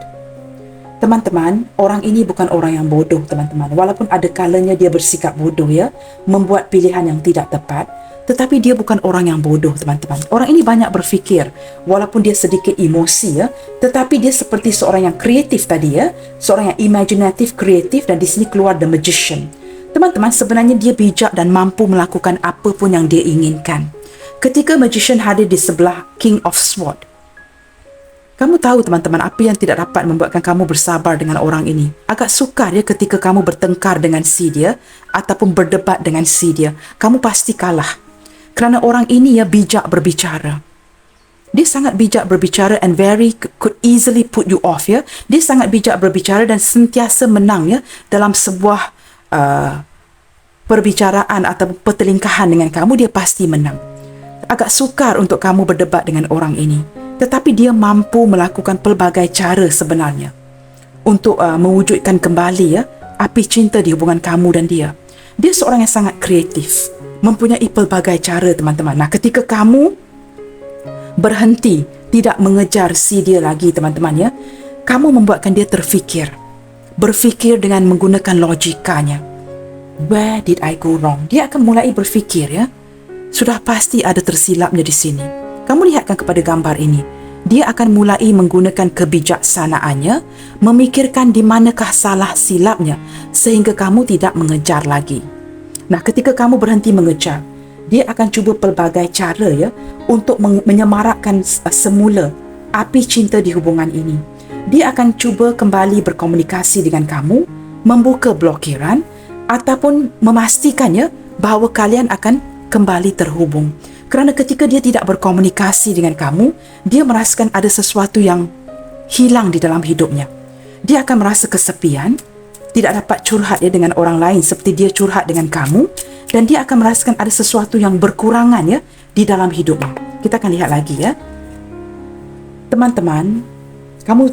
Teman-teman, orang ini bukan orang yang bodoh, teman-teman. Walaupun ada kalanya dia bersikap bodoh ya, membuat pilihan yang tidak tepat, tetapi dia bukan orang yang bodoh, teman-teman. Orang ini banyak berfikir, walaupun dia sedikit emosi ya, tetapi dia seperti seorang yang kreatif tadi ya, seorang yang imaginatif, kreatif, dan di sini keluar the magician. Teman-teman, sebenarnya dia bijak dan mampu melakukan apa pun yang dia inginkan. Ketika magician hadir di sebelah King of Swords, kamu tahu teman-teman apa yang tidak dapat membuatkan kamu bersabar dengan orang ini. Agak sukar ya ketika kamu bertengkar dengan si dia ataupun berdebat dengan si dia. Kamu pasti kalah. Kerana orang ini ya bijak berbicara. Dia sangat bijak berbicara and could easily put you off ya. Dia sangat bijak berbicara dan sentiasa menang ya dalam sebuah perbicaraan atau pertelingkahan dengan kamu, dia pasti menang. Agak sukar untuk kamu berdebat dengan orang ini, tetapi dia mampu melakukan pelbagai cara sebenarnya untuk mewujudkan kembali ya api cinta di hubungan kamu dan dia. Dia seorang yang sangat kreatif, mempunyai pelbagai cara, teman-teman. Nah, ketika kamu berhenti tidak mengejar si dia lagi, teman-teman ya, kamu membuatkan dia berfikir dengan menggunakan logikanya. Where did I go wrong? Dia akan mulai berfikir ya, sudah pasti ada tersilapnya di sini. Kamu lihatkan kepada gambar ini. Dia akan mulai menggunakan kebijaksanaannya, memikirkan di manakah salah silapnya sehingga kamu tidak mengejar lagi. Nah, ketika kamu berhenti mengejar, dia akan cuba pelbagai cara ya untuk menyemarakkan semula api cinta di hubungan ini. Dia akan cuba kembali berkomunikasi dengan kamu, membuka blokiran ataupun memastikannya bahawa kalian akan kembali terhubung. Kerana ketika dia tidak berkomunikasi dengan kamu, dia merasakan ada sesuatu yang hilang di dalam hidupnya. Dia akan merasa kesepian, tidak dapat curhat ya dengan orang lain seperti dia curhat dengan kamu, dan dia akan merasakan ada sesuatu yang berkurangan ya di dalam hidupnya. Kita akan lihat lagi ya. Teman-teman,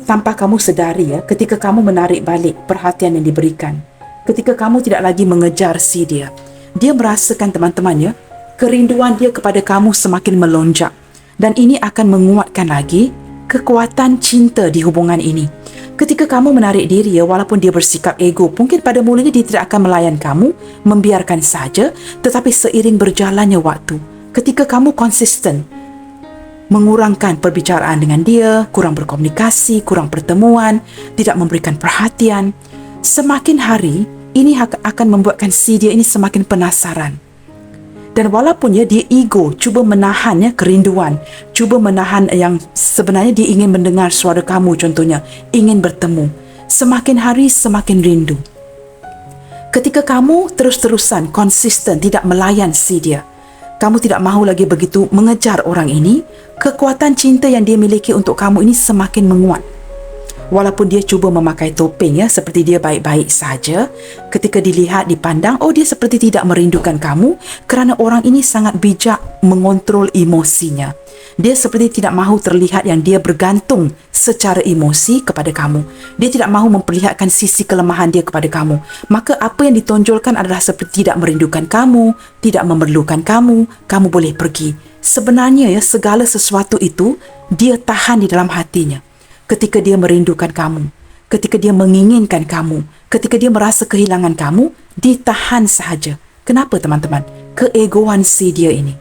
tanpa kamu sedari ya, ketika kamu menarik balik perhatian yang diberikan, ketika kamu tidak lagi mengejar si dia merasakan, teman-teman ya, kerinduan dia kepada kamu semakin melonjak, dan ini akan menguatkan lagi kekuatan cinta di hubungan ini. Ketika kamu menarik diri ya, walaupun dia bersikap ego, mungkin pada mulanya dia tidak akan melayan kamu, membiarkan saja, tetapi seiring berjalannya waktu, ketika kamu konsisten mengurangkan perbicaraan dengan dia, kurang berkomunikasi, kurang pertemuan, tidak memberikan perhatian, semakin hari ini akan membuatkan si dia ini semakin penasaran. Dan walaupun ya dia ego, cuba menahan ya kerinduan, cuba menahan yang sebenarnya dia ingin mendengar suara kamu, contohnya ingin bertemu, semakin hari semakin rindu. Ketika kamu terus-terusan konsisten tidak melayan si dia, kamu tidak mahu lagi begitu mengejar orang ini, kekuatan cinta yang dia miliki untuk kamu ini semakin menguat. Walaupun dia cuba memakai topeng ya, seperti dia baik-baik saja, ketika dilihat, dipandang, oh dia seperti tidak merindukan kamu, kerana orang ini sangat bijak mengontrol emosinya. Dia seperti tidak mahu terlihat yang dia bergantung secara emosi kepada kamu. Dia tidak mahu memperlihatkan sisi kelemahan dia kepada kamu. Maka apa yang ditonjolkan adalah seperti tidak merindukan kamu, tidak memerlukan kamu, kamu boleh pergi. Sebenarnya ya, segala sesuatu itu dia tahan di dalam hatinya. Ketika dia merindukan kamu, ketika dia menginginkan kamu, ketika dia merasa kehilangan kamu, ditahan sahaja. Kenapa teman-teman? Keegoan si dia ini.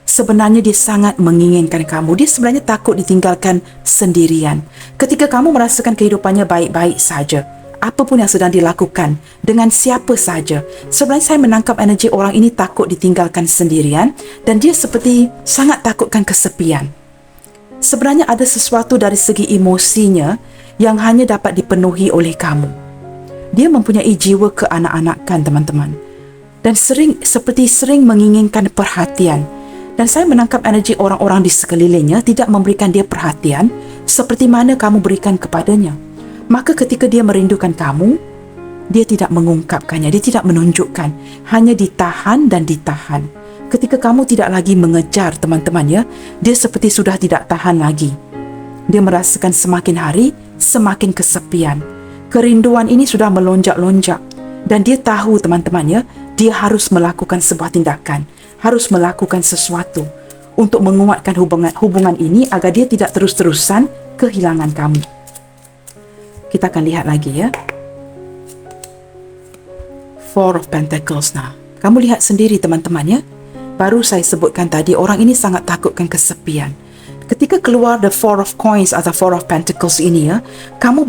Sebenarnya dia sangat menginginkan kamu. Dia sebenarnya takut ditinggalkan sendirian. Ketika kamu merasakan kehidupannya baik-baik saja, apapun yang sedang dilakukan, dengan siapa saja, sebenarnya saya menangkap energi orang ini takut ditinggalkan sendirian dan dia seperti sangat takutkan kesepian. Sebenarnya ada sesuatu dari segi emosinya yang hanya dapat dipenuhi oleh kamu. Dia mempunyai jiwa keanak-anakan, teman-teman. Dan seperti sering menginginkan perhatian. Dan saya menangkap energi orang-orang di sekelilingnya tidak memberikan dia perhatian seperti mana kamu berikan kepadanya. Maka ketika dia merindukan kamu, dia tidak mengungkapkannya, dia tidak menunjukkan. Hanya ditahan dan ditahan. Ketika kamu tidak lagi mengejar, teman-teman ya, dia seperti sudah tidak tahan lagi. Dia merasakan semakin hari, semakin kesepian. Kerinduan ini sudah melonjak-lonjak. Dan dia tahu, teman-teman ya, dia harus melakukan sebuah tindakan, harus melakukan sesuatu untuk menguatkan hubungan ini agar dia tidak terus-terusan kehilangan kamu. Kita akan lihat lagi ya. Four of Pentacles. Nah, kamu lihat sendiri, teman-teman ya. Baru saya sebutkan tadi, orang ini sangat takutkan kesepian. Ketika keluar the Four of Coins atau Four of Pentacles ini ya, kamu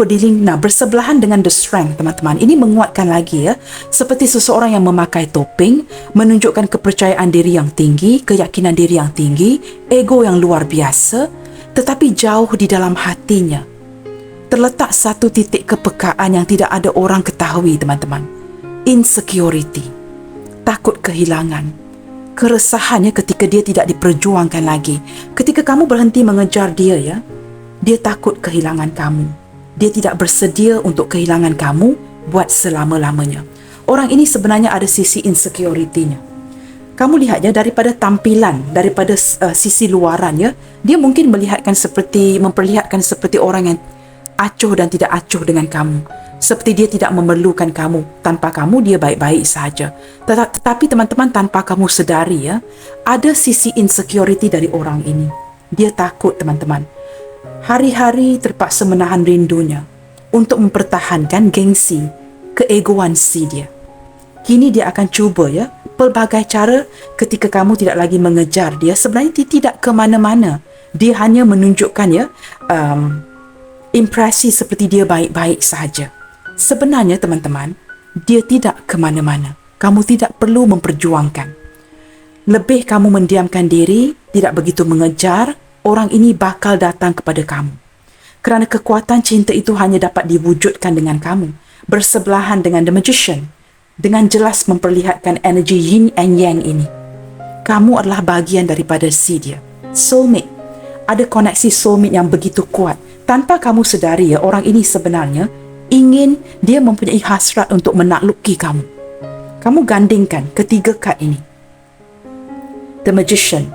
bersebelahan dengan the Strength, teman-teman. Ini menguatkan lagi ya, seperti seseorang yang memakai topeng, menunjukkan kepercayaan diri yang tinggi, keyakinan diri yang tinggi, ego yang luar biasa, tetapi jauh di dalam hatinya terletak satu titik kepekaan yang tidak ada orang ketahui, teman-teman. Insecurity, takut kehilangan, keresahannya ketika dia tidak diperjuangkan lagi. Ketika kamu berhenti mengejar dia ya, dia takut kehilangan kamu. Dia tidak bersedia untuk kehilangan kamu buat selama-lamanya. Orang ini sebenarnya ada sisi insecurity-nya. Kamu lihat ya, daripada tampilan, daripada sisi luaran ya, dia mungkin memperlihatkan seperti orang yang acuh dan tidak acuh dengan kamu. Seperti dia tidak memerlukan kamu. Tanpa kamu dia baik-baik saja. Tetapi teman-teman, tanpa kamu sedari ya, ada sisi insecurity dari orang ini. Dia takut, teman-teman. Hari-hari terpaksa menahan rindunya untuk mempertahankan gengsi, keegoan si dia. Kini dia akan cuba ya, pelbagai cara ketika kamu tidak lagi mengejar dia. Sebenarnya dia tidak ke mana-mana. Dia hanya menunjukkan ya, impresi seperti dia baik-baik sahaja. Sebenarnya teman-teman, dia tidak ke mana-mana. Kamu tidak perlu memperjuangkan. Lebih kamu mendiamkan diri, tidak begitu mengejar, orang ini bakal datang kepada kamu. Kerana kekuatan cinta itu hanya dapat diwujudkan dengan kamu, bersebelahan dengan The Magician, dengan jelas memperlihatkan energi yin and yang ini. Kamu adalah bahagian daripada si dia. Soulmate. Ada koneksi soulmate yang begitu kuat. Tanpa kamu sedari ya, orang ini sebenarnya dia mempunyai hasrat untuk menakluki kamu. Kamu gandingkan ketiga kad ini. The Magician,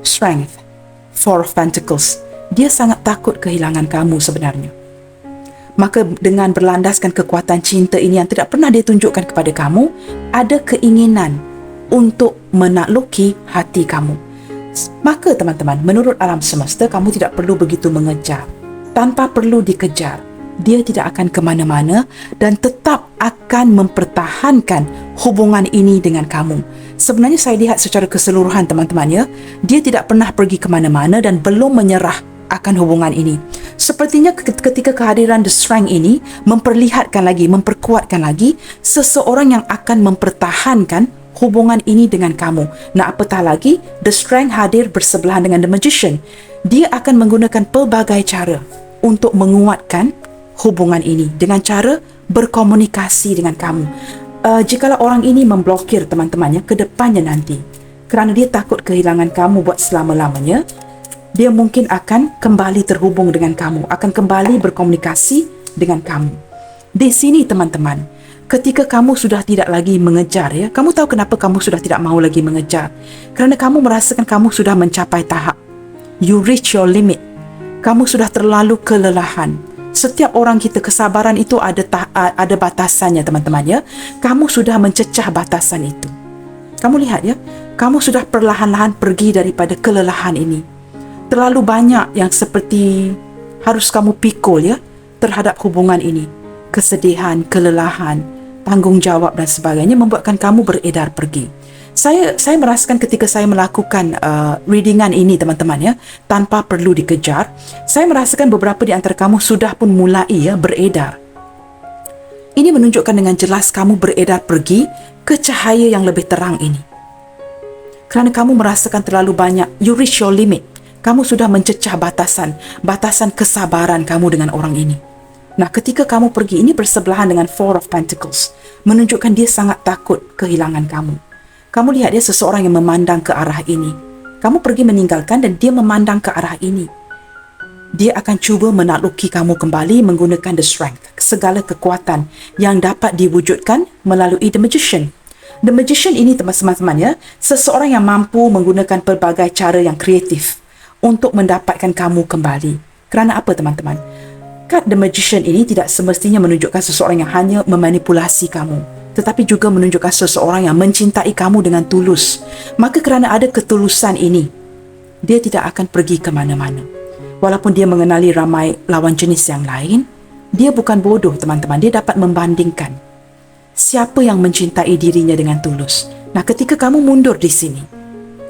Strength, Four of Pentacles. Dia sangat takut kehilangan kamu sebenarnya. Maka dengan berlandaskan kekuatan cinta ini yang tidak pernah dia tunjukkan kepada kamu, ada keinginan untuk menakluki hati kamu. Maka teman-teman, menurut alam semesta, kamu tidak perlu begitu mengejar. Tanpa perlu dikejar, Dia tidak akan ke mana-mana dan tetap akan mempertahankan hubungan ini dengan kamu. Sebenarnya saya lihat secara keseluruhan teman-teman ya, dia tidak pernah pergi ke mana-mana dan belum menyerah akan hubungan ini. Sepertinya ketika kehadiran The Strength ini memperlihatkan lagi, memperkuatkan lagi seseorang yang akan mempertahankan hubungan ini dengan kamu. Nah, apatah lagi The Strength hadir bersebelahan dengan The Magician. Dia akan menggunakan pelbagai cara untuk menguatkan hubungan ini dengan cara berkomunikasi dengan kamu. Jikalau orang ini memblokir teman-temannya ke depannya nanti kerana dia takut kehilangan kamu buat selama-lamanya, dia mungkin akan kembali terhubung dengan kamu, akan kembali berkomunikasi dengan kamu. Di sini teman-teman, ketika kamu sudah tidak lagi mengejar ya, kamu tahu kenapa kamu sudah tidak mahu lagi mengejar? Kerana kamu merasakan kamu sudah mencapai tahap, you reach your limit. Kamu sudah terlalu kelelahan. Setiap orang kita, kesabaran itu ada batasannya teman-teman ya. Kamu sudah mencecah batasan itu. Kamu lihat ya, kamu sudah perlahan-lahan pergi daripada kelelahan ini. Terlalu banyak yang seperti harus kamu pikul ya terhadap hubungan ini. Kesedihan, kelelahan, tanggungjawab dan sebagainya membuatkan kamu beredar pergi. Saya merasakan ketika saya melakukan readingan ini teman-teman ya, tanpa perlu dikejar, saya merasakan beberapa di antara kamu sudah pun mulai ya beredar. Ini menunjukkan dengan jelas kamu beredar pergi ke cahaya yang lebih terang ini. Kerana kamu merasakan terlalu banyak, you reach your limit. Kamu sudah mencecah batasan kesabaran kamu dengan orang ini. Nah, ketika kamu pergi, ini bersebelahan dengan Four of Pentacles, menunjukkan dia sangat takut kehilangan kamu. Kamu lihat dia seseorang yang memandang ke arah ini. Kamu pergi meninggalkan dan dia memandang ke arah ini. Dia akan cuba menakluki kamu kembali menggunakan The Strength, segala kekuatan yang dapat diwujudkan melalui The Magician. The Magician ini teman-teman ya, seseorang yang mampu menggunakan pelbagai cara yang kreatif untuk mendapatkan kamu kembali. Kerana apa teman-teman? Kad The Magician ini tidak semestinya menunjukkan seseorang yang hanya memanipulasi kamu, tetapi juga menunjukkan seseorang yang mencintai kamu dengan tulus. Maka kerana ada ketulusan ini, dia tidak akan pergi ke mana-mana. Walaupun dia mengenali ramai lawan jenis yang lain, dia bukan bodoh teman-teman. Dia dapat membandingkan siapa yang mencintai dirinya dengan tulus. Nah, ketika kamu mundur di sini,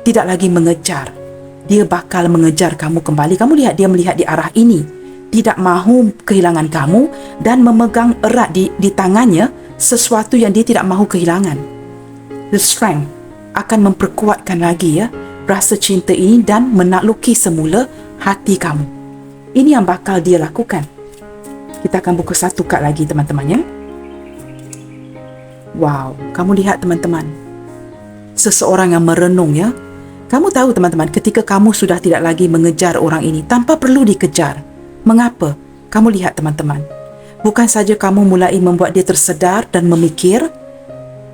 tidak lagi mengejar, dia bakal mengejar kamu kembali. Kamu lihat dia melihat di arah ini, tidak mahu kehilangan kamu dan memegang erat di tangannya sesuatu yang dia tidak mahu kehilangan. The Strength akan memperkuatkan lagi ya rasa cinta ini dan menakluki semula hati kamu. Ini yang bakal dia lakukan. Kita akan buka satu kad lagi teman-teman ya. Wow, kamu lihat teman-teman, seseorang yang merenung ya. Kamu tahu teman-teman, ketika kamu sudah tidak lagi mengejar orang ini tanpa perlu dikejar. Mengapa? Kamu lihat teman-teman, bukan saja kamu mulai membuat dia tersedar dan memikir,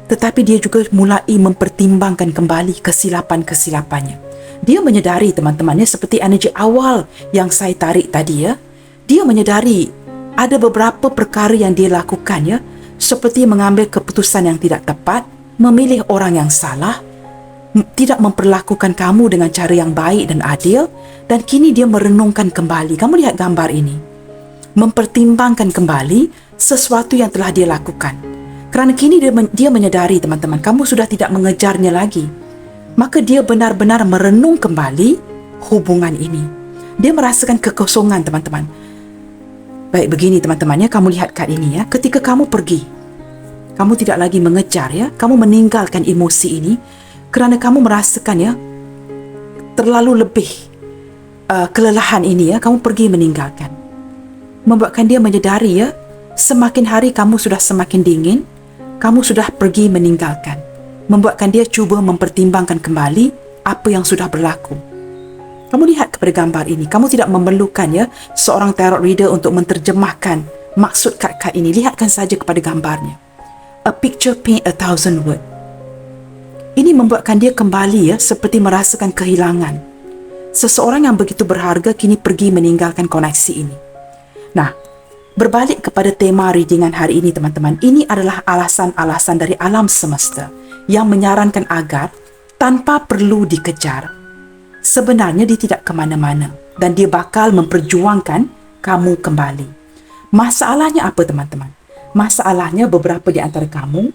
tetapi dia juga mulai mempertimbangkan kembali kesilapan-kesilapannya. Dia menyedari teman-temannya seperti energi awal yang saya tarik tadi ya. Dia menyedari ada beberapa perkara yang dia lakukan ya, seperti mengambil keputusan yang tidak tepat, memilih orang yang salah, tidak memperlakukan kamu dengan cara yang baik dan adil, dan kini dia merenungkan kembali. Kamu lihat gambar ini. Mempertimbangkan kembali sesuatu yang telah dia lakukan. Kerana kini dia menyedari teman-teman, kamu sudah tidak mengejarnya lagi. Maka dia benar-benar merenung kembali hubungan ini. Dia merasakan kekosongan teman-teman. Baik, begini teman-teman ya, kamu lihat kad ini ya. Ketika kamu pergi, kamu tidak lagi mengejar ya, kamu meninggalkan emosi ini kerana kamu merasakan ya terlalu lebih kelelahan ini ya, kamu pergi meninggalkan. Membuatkan dia menyedari ya, semakin hari kamu sudah semakin dingin, kamu sudah pergi meninggalkan. Membuatkan dia cuba mempertimbangkan kembali apa yang sudah berlaku. Kamu lihat kepada gambar ini, kamu tidak memerlukan ya seorang tarot reader untuk menterjemahkan maksud kad-kad ini. Lihatkan saja kepada gambarnya. A picture paint 1,000 words. Ini membuatkan dia kembali ya seperti merasakan kehilangan. Seseorang yang begitu berharga kini pergi meninggalkan koneksi ini. Nah, berbalik kepada tema readingan hari ini teman-teman, ini adalah alasan-alasan dari alam semesta yang menyarankan agar tanpa perlu dikejar, sebenarnya dia tidak ke mana-mana dan dia bakal memperjuangkan kamu kembali. Masalahnya apa teman-teman? Masalahnya beberapa di antara kamu,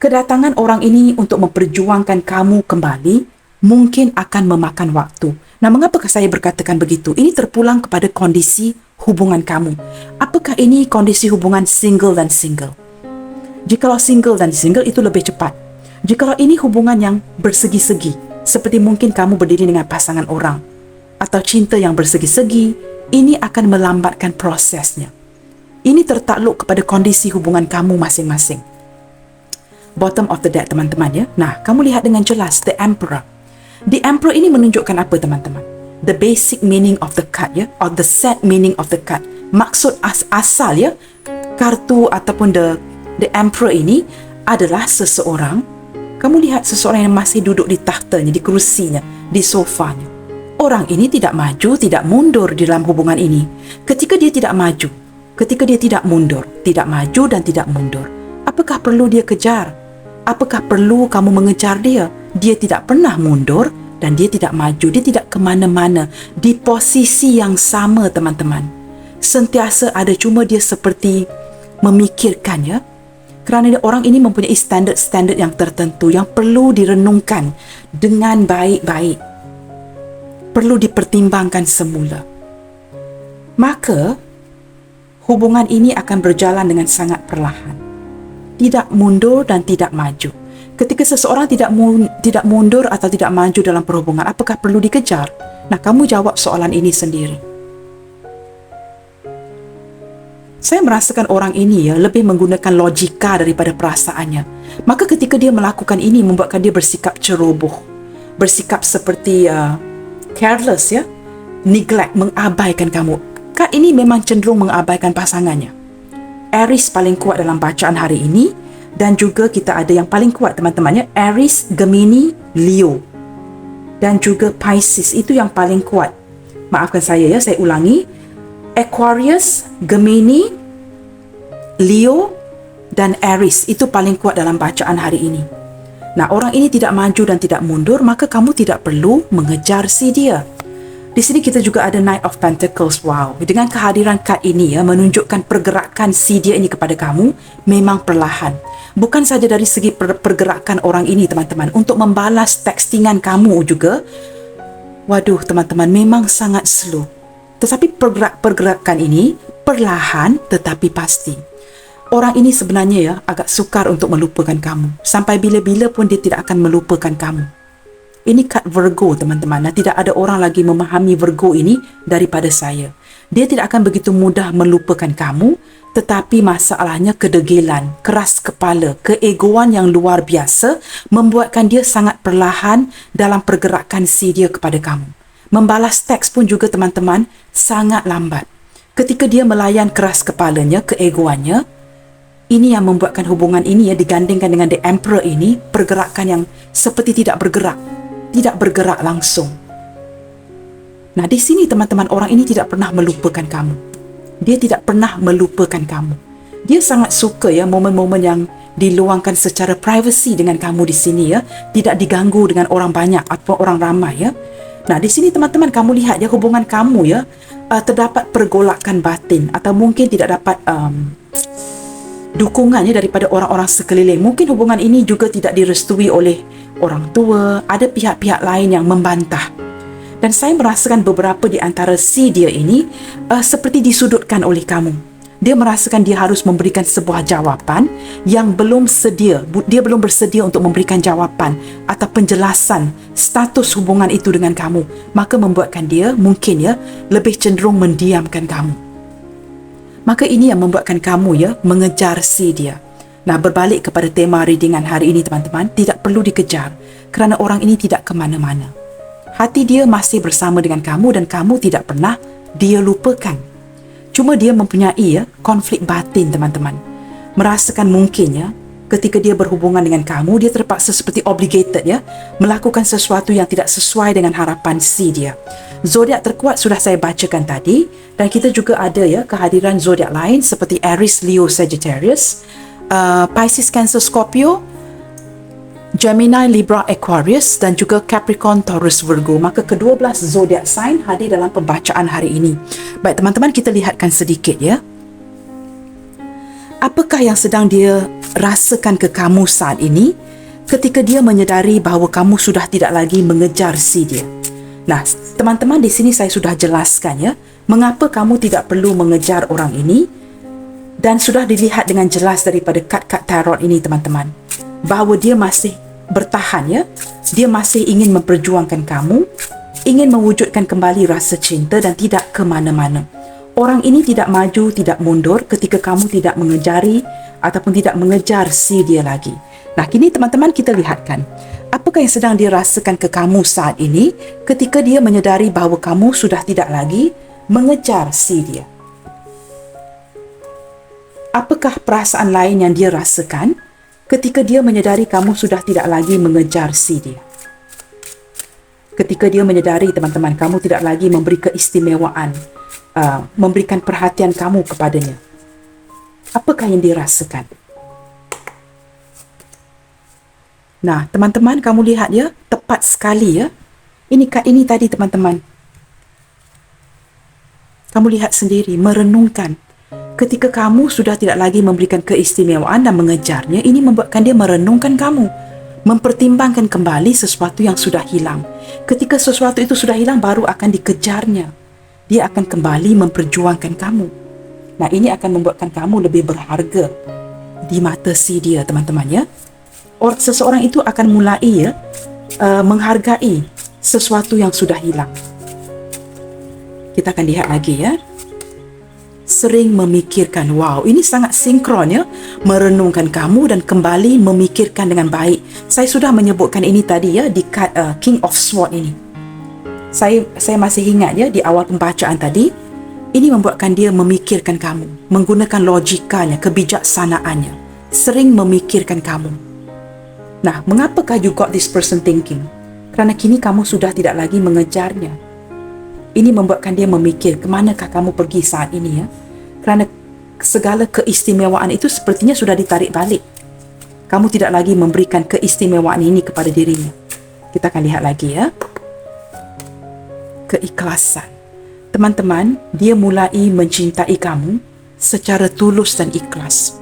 kedatangan orang ini untuk memperjuangkan kamu kembali mungkin akan memakan waktu. Nah, mengapakah saya berkatakan begitu? Ini terpulang kepada kondisi hubungan kamu. Apakah ini kondisi hubungan single dan single? Jikalau single dan single itu lebih cepat. Jikalau ini hubungan yang bersegi-segi, seperti mungkin kamu berdiri dengan pasangan orang, atau cinta yang bersegi-segi, ini akan melambatkan prosesnya. Ini tertakluk kepada kondisi hubungan kamu masing-masing. Bottom of the deck, teman-teman ya. Nah, kamu lihat dengan jelas The Emperor. The Emperor ini menunjukkan apa teman-teman? The basic meaning of the card ya, or the set meaning of the card. Maksud asal ya, kartu ataupun the Emperor ini adalah seseorang. Kamu lihat seseorang yang masih duduk di tahtanya, di kerusinya, di sofanya. Orang ini tidak maju, tidak mundur di dalam hubungan ini. Ketika dia tidak maju, ketika dia tidak mundur, tidak maju dan tidak mundur, apakah perlu dia kejar? Apakah perlu kamu mengejar dia? Dia tidak pernah mundur dan dia tidak maju. Dia tidak ke mana-mana. Di posisi yang sama, teman-teman. Sentiasa ada, cuma dia seperti memikirkan ya. Kerana orang ini mempunyai standard-standard yang tertentu yang perlu direnungkan dengan baik-baik. Perlu dipertimbangkan semula. Maka, hubungan ini akan berjalan dengan sangat perlahan. Tidak mundur dan tidak maju. Ketika seseorang tidak mundur atau tidak maju dalam perhubungan, apakah perlu dikejar? Nah, kamu jawab soalan ini sendiri. Saya merasakan orang ini ya lebih menggunakan logika daripada perasaannya. Maka ketika dia melakukan ini membuatkan dia bersikap ceroboh, bersikap seperti careless ya, neglect, mengabaikan kamu. Kad ini memang cenderung mengabaikan pasangannya. Aries paling kuat dalam bacaan hari ini, dan juga kita ada yang paling kuat teman-teman ya, Aries, Gemini, Leo, dan juga Pisces, itu yang paling kuat. Maafkan saya ya, saya ulangi. Aquarius, Gemini, Leo, dan Aries itu paling kuat dalam bacaan hari ini. Nah, orang ini tidak maju dan tidak mundur, maka kamu tidak perlu mengejar si dia. Di sini kita juga ada Knight of Pentacles. Wow, dengan kehadiran kad ini ya, menunjukkan pergerakan si dia ini kepada kamu memang perlahan. Bukan saja dari segi pergerakan orang ini teman-teman, untuk membalas textingan kamu juga. Waduh teman-teman, memang sangat slow. Tetapi pergerakan ini perlahan tetapi pasti. Orang ini sebenarnya ya agak sukar untuk melupakan kamu. Sampai bila-bila pun dia tidak akan melupakan kamu. Ini kad Virgo teman-teman. Tidak ada orang lagi memahami Virgo ini daripada saya. Dia tidak akan begitu mudah melupakan kamu, tetapi masalahnya kedegilan, keras kepala, keegoan yang luar biasa membuatkan dia sangat perlahan dalam pergerakan si dia kepada kamu. Membalas teks pun juga teman-teman sangat lambat. Ketika dia melayan keras kepalanya, keegoannya, ini yang membuatkan hubungan ini ya digandingkan dengan The Emperor ini, pergerakan yang seperti tidak bergerak langsung. Nah, di sini teman-teman, orang ini tidak pernah melupakan kamu. Dia tidak pernah melupakan kamu. Dia sangat suka ya momen-momen yang diluangkan secara privasi dengan kamu di sini ya, tidak diganggu dengan orang banyak atau orang ramai ya. Nah, di sini teman-teman kamu lihat ya hubungan kamu ya terdapat pergolakan batin atau mungkin tidak dapat dukungannya daripada orang-orang sekeliling. Mungkin hubungan ini juga tidak direstui oleh orang tua, ada pihak-pihak lain yang membantah. Dan saya merasakan beberapa di antara si dia ini seperti disudutkan oleh kamu. Dia merasakan dia harus memberikan sebuah jawapan yang dia belum bersedia untuk memberikan jawapan atau penjelasan status hubungan itu dengan kamu. Maka membuatkan dia mungkin ya lebih cenderung mendiamkan kamu. Maka ini yang membuatkan kamu ya mengejar si dia. Nah, berbalik kepada tema readingan hari ini teman-teman, tidak perlu dikejar kerana orang ini tidak ke mana-mana. Hati dia masih bersama dengan kamu dan kamu tidak pernah dia lupakan. Cuma dia mempunyai ya konflik batin teman-teman. Merasakan mungkin ya ketika dia berhubungan dengan kamu, dia terpaksa seperti obligated ya melakukan sesuatu yang tidak sesuai dengan harapan si dia. Zodiak terkuat sudah saya bacakan tadi, dan kita juga ada ya kehadiran zodiak lain seperti Aries, Leo, Sagittarius, Pisces, Cancer, Scorpio, Gemini, Libra, Aquarius, dan juga Capricorn, Taurus, Virgo. Maka ke-12 zodiak sign hadir dalam pembacaan hari ini. Baik teman-teman, kita lihatkan sedikit ya. Apakah yang sedang dia rasakan ke kamu saat ini ketika dia menyedari bahawa kamu sudah tidak lagi mengejar si dia? Nah, teman-teman, di sini saya sudah jelaskan ya, mengapa kamu tidak perlu mengejar orang ini, dan sudah dilihat dengan jelas daripada kad-kad tarot ini, teman-teman, bahawa dia masih bertahan ya, dia masih ingin memperjuangkan kamu, ingin mewujudkan kembali rasa cinta dan tidak ke mana-mana. Orang ini tidak maju, tidak mundur ketika kamu tidak mengejari ataupun tidak mengejar si dia lagi. Nah, kini teman-teman kita lihatkan, apakah yang sedang dia rasakan ke kamu saat ini ketika dia menyedari bahawa kamu sudah tidak lagi mengejar si dia. Apakah perasaan lain yang dia rasakan ketika dia menyedari kamu sudah tidak lagi mengejar si dia? Ketika dia menyedari, teman-teman, kamu tidak lagi memberi keistimewaan, memberikan perhatian kamu kepadanya. Apakah yang dirasakan? Nah, teman-teman, kamu lihat ya, tepat sekali ya. Ini kad ini tadi, teman-teman. Kamu lihat sendiri, merenungkan. Ketika kamu sudah tidak lagi memberikan keistimewaan dan mengejarnya, ini membuatkan dia merenungkan kamu, mempertimbangkan kembali sesuatu yang sudah hilang. Ketika sesuatu itu sudah hilang, baru akan dikejarnya. Dia akan kembali memperjuangkan kamu. Nah, ini akan membuatkan kamu lebih berharga di mata si dia, teman-teman ya. Seseorang itu akan mulai ya, menghargai sesuatu yang sudah hilang. Kita akan lihat lagi ya. Sering memikirkan, wow, ini sangat sinkron ya, merenungkan kamu dan kembali memikirkan dengan baik. Saya sudah menyebutkan ini tadi ya, di kad King of Swords ini. Saya masih ingat ya, di awal pembacaan tadi, ini membuatkan dia memikirkan kamu, menggunakan logikanya, kebijaksanaannya, sering memikirkan kamu. Nah, mengapakah you got this person thinking? Kerana kini kamu sudah tidak lagi mengejarnya. Ini membuatkan dia memikir, kemanakah kamu pergi saat ini ya? Kerana segala keistimewaan itu sepertinya sudah ditarik balik. Kamu tidak lagi memberikan keistimewaan ini kepada dirinya. Kita akan lihat lagi ya. Keikhlasan. Teman-teman, dia mulai mencintai kamu secara tulus dan ikhlas.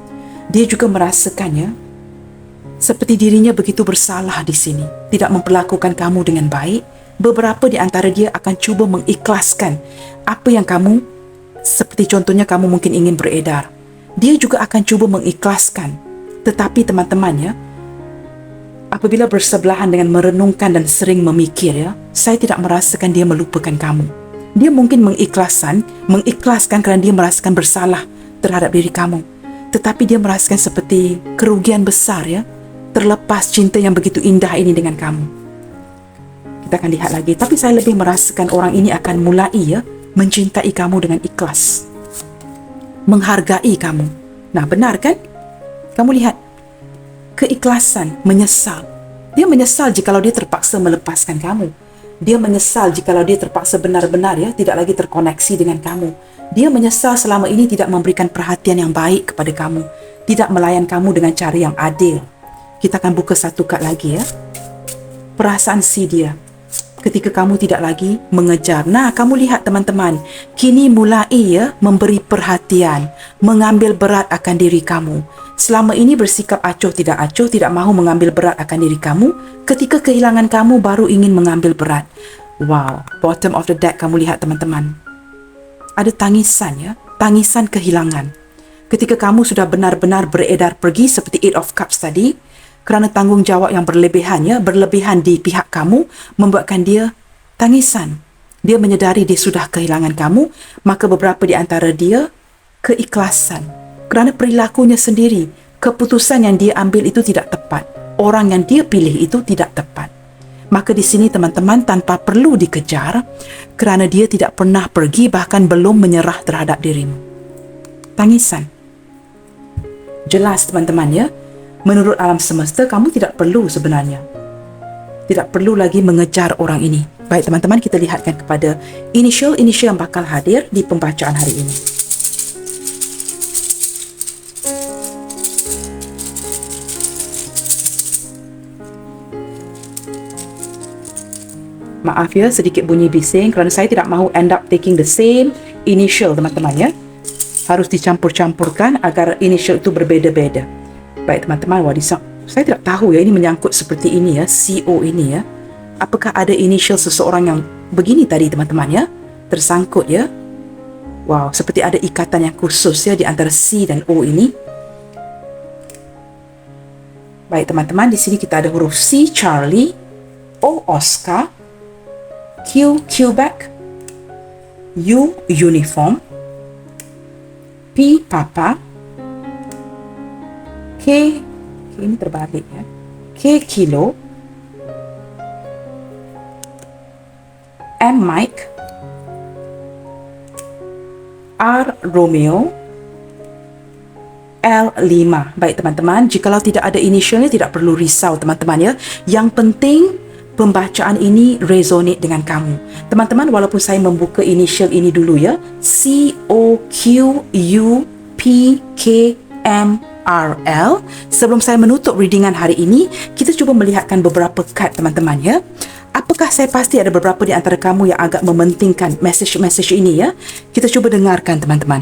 Dia juga merasakannya seperti dirinya begitu bersalah di sini, tidak memperlakukan kamu dengan baik. Beberapa di antara dia akan cuba mengikhlaskan apa yang kamu, seperti contohnya kamu mungkin ingin beredar. Dia juga akan cuba mengikhlaskan. Tetapi teman-teman ya, apabila bersebelahan dengan merenungkan dan sering memikir ya, saya tidak merasakan dia melupakan kamu. Dia mungkin mengikhlaskan kerana dia merasakan bersalah terhadap diri kamu. Tetapi dia merasakan seperti kerugian besar ya, terlepas cinta yang begitu indah ini dengan kamu. Kita akan lihat lagi. Tapi saya lebih merasakan orang ini akan mulai ya, mencintai kamu dengan ikhlas, menghargai kamu. Nah, benar kan? Kamu lihat, keikhlasan, menyesal. Dia menyesal jikalau dia terpaksa melepaskan kamu. Dia menyesal jikalau dia terpaksa benar-benar ya, tidak lagi terkoneksi dengan kamu. Dia menyesal selama ini tidak memberikan perhatian yang baik kepada kamu, tidak melayan kamu dengan cara yang adil. Kita akan buka satu kad lagi ya. Perasaan si dia ketika kamu tidak lagi mengejar. Nah, kamu lihat teman-teman, kini mulai ya memberi perhatian, mengambil berat akan diri kamu. Selama ini bersikap acuh tidak mahu mengambil berat akan diri kamu. Ketika kehilangan kamu, baru ingin mengambil berat. Wow, bottom of the deck kamu lihat teman-teman. Ada tangisan ya, tangisan kehilangan. Ketika kamu sudah benar-benar beredar pergi seperti Eight of Cups tadi, kerana tanggungjawab yang berlebihan ya, berlebihan di pihak kamu, membuatkan dia tangisan. Dia menyedari dia sudah kehilangan kamu, maka beberapa di antara dia keikhlasan. Kerana perilakunya sendiri, keputusan yang dia ambil itu tidak tepat. Orang yang dia pilih itu tidak tepat. Maka di sini teman-teman, tanpa perlu dikejar, kerana dia tidak pernah pergi, bahkan belum menyerah terhadap dirimu. Tangisan. Jelas teman-teman ya, menurut alam semesta, kamu tidak perlu sebenarnya. Tidak perlu lagi mengejar orang ini. Baik teman-teman, kita lihatkan kepada inisial-inisial yang bakal hadir di pembacaan hari ini. Maaf ya, sedikit bunyi bising kerana saya tidak mahu end up taking the same initial teman-teman ya. harus dicampur-campurkan agar initial itu berbeza-beza. Baik teman-teman, saya tidak tahu ya ini menyangkut seperti ini ya, CO ini ya. Apakah ada initial seseorang yang begini tadi teman-teman ya, tersangkut ya. Wow, seperti ada ikatan yang khusus ya di antara C dan O ini. Baik teman-teman, di sini kita ada huruf C Charlie, O Oscar, Q Quebec, U Uniform, P Papa, K ini terbalik ya, K Kilo, M Mike, R Romeo, L5. Baik teman-teman, jikalau tidak ada initialnya tidak perlu risau teman-teman ya. Yang penting pembacaan ini resonate dengan kamu. Teman-teman, walaupun saya membuka initial ini dulu ya, C O Q U P K M R L. Sebelum saya menutup readingan hari ini, kita cuba melihatkan beberapa kad teman-teman ya. Apakah saya pasti ada beberapa di antara kamu yang agak mementingkan message ini ya? Kita cuba dengarkan teman-teman.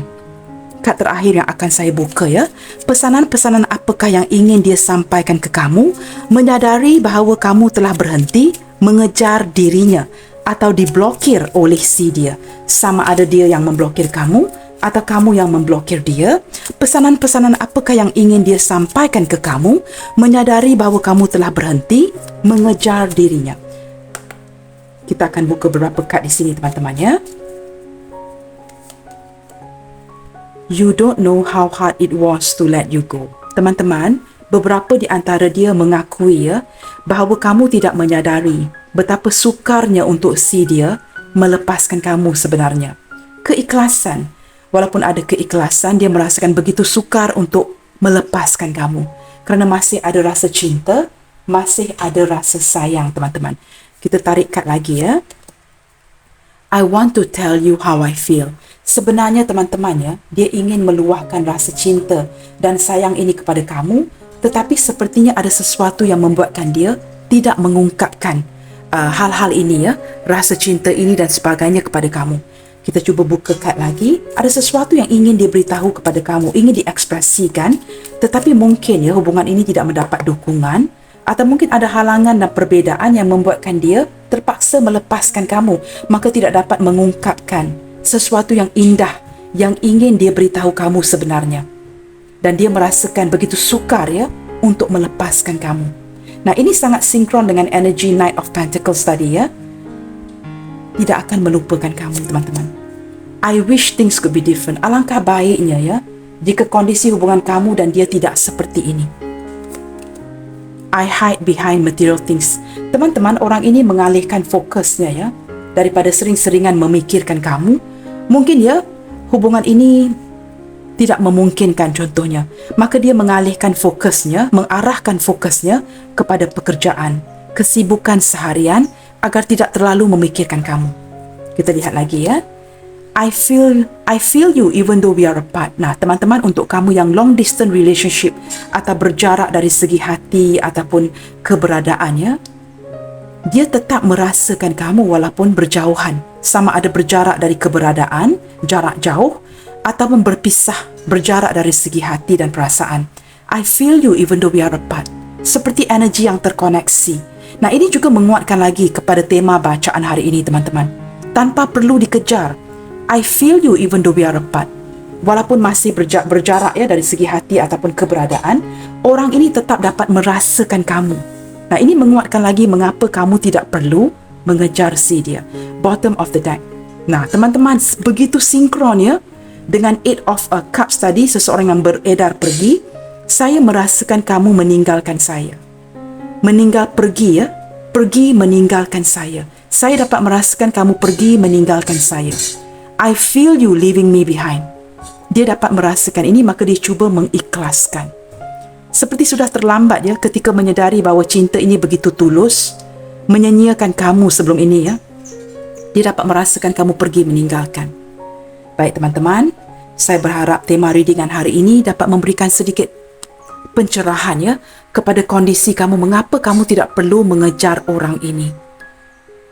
Kad terakhir yang akan saya buka ya. Pesanan-pesanan apakah yang ingin dia sampaikan ke kamu? Menyadari bahawa kamu telah berhenti mengejar dirinya atau diblokir oleh si dia. Sama ada dia yang memblokir kamu atau kamu yang memblokir dia. Pesanan-pesanan apakah yang ingin dia sampaikan ke kamu? Menyadari bahawa kamu telah berhenti mengejar dirinya. Kita akan buka beberapa kad di sini teman-teman ya. You don't know how hard it was to let you go. Teman-teman, beberapa di antara dia mengakui ya bahawa kamu tidak menyadari betapa sukarnya untuk si dia melepaskan kamu sebenarnya. Keikhlasan. Walaupun ada keikhlasan, dia merasakan begitu sukar untuk melepaskan kamu. Kerana masih ada rasa cinta, masih ada rasa sayang teman-teman. Kita tarik kad lagi ya. I want to tell you how I feel. Sebenarnya teman-teman ya, dia ingin meluahkan rasa cinta dan sayang ini kepada kamu, tetapi sepertinya ada sesuatu yang membuatkan dia tidak mengungkapkan hal-hal ini ya, rasa cinta ini dan sebagainya kepada kamu. Kita cuba buka kad lagi. Ada sesuatu yang ingin dia beritahu kepada kamu, ingin diekspresikan, tetapi mungkin ya hubungan ini tidak mendapat dukungan, atau mungkin ada halangan dan perbezaan yang membuatkan dia terpaksa melepaskan kamu, maka tidak dapat mengungkapkan sesuatu yang indah yang ingin dia beritahu kamu sebenarnya. Dan dia merasakan begitu sukar ya untuk melepaskan kamu. Nah, ini sangat sinkron dengan energy Knight of Pentacles tadi ya. Tidak akan melupakan kamu teman-teman. I wish things could be different. Alangkah baiknya ya jika kondisi hubungan kamu dan dia tidak seperti ini. I hide behind material things. Teman-teman, orang ini mengalihkan fokusnya ya, daripada sering-seringan memikirkan kamu. Mungkin ya hubungan ini tidak memungkinkan contohnya, maka dia mengalihkan fokusnya, mengarahkan fokusnya kepada pekerjaan, kesibukan seharian agar tidak terlalu memikirkan kamu. Kita lihat lagi ya. I feel you even though we are apart. Nah, teman-teman, untuk kamu yang long distance relationship atau berjarak dari segi hati ataupun keberadaannya, dia tetap merasakan kamu walaupun berjauhan. Sama ada berjarak dari keberadaan, jarak jauh, ataupun berpisah, berjarak dari segi hati dan perasaan. I feel you even though we are apart. Seperti energi yang terkoneksi. Nah, ini juga menguatkan lagi kepada tema bacaan hari ini, teman-teman. Tanpa perlu dikejar. I feel you even though we are apart. Walaupun masih berjarak ya dari segi hati ataupun keberadaan, orang ini tetap dapat merasakan kamu. Nah, ini menguatkan lagi mengapa kamu tidak perlu mengejar si dia. Bottom of the deck. Nah, teman-teman, begitu sinkron ya dengan Eight of Cups tadi, seseorang yang beredar pergi. Saya merasakan kamu meninggalkan saya. Meninggal pergi ya. Pergi meninggalkan saya. Saya dapat merasakan kamu pergi meninggalkan saya. I feel you leaving me behind. Dia dapat merasakan ini, maka dia cuba mengikhlaskan. Seperti sudah terlambat ya ketika menyedari bahawa cinta ini begitu tulus, menyanyiakan kamu sebelum ini ya. Dia dapat merasakan kamu pergi meninggalkan. Baik teman-teman, saya berharap tema readingan hari ini dapat memberikan sedikit pencerahan ya kepada kondisi kamu, mengapa kamu tidak perlu mengejar orang ini.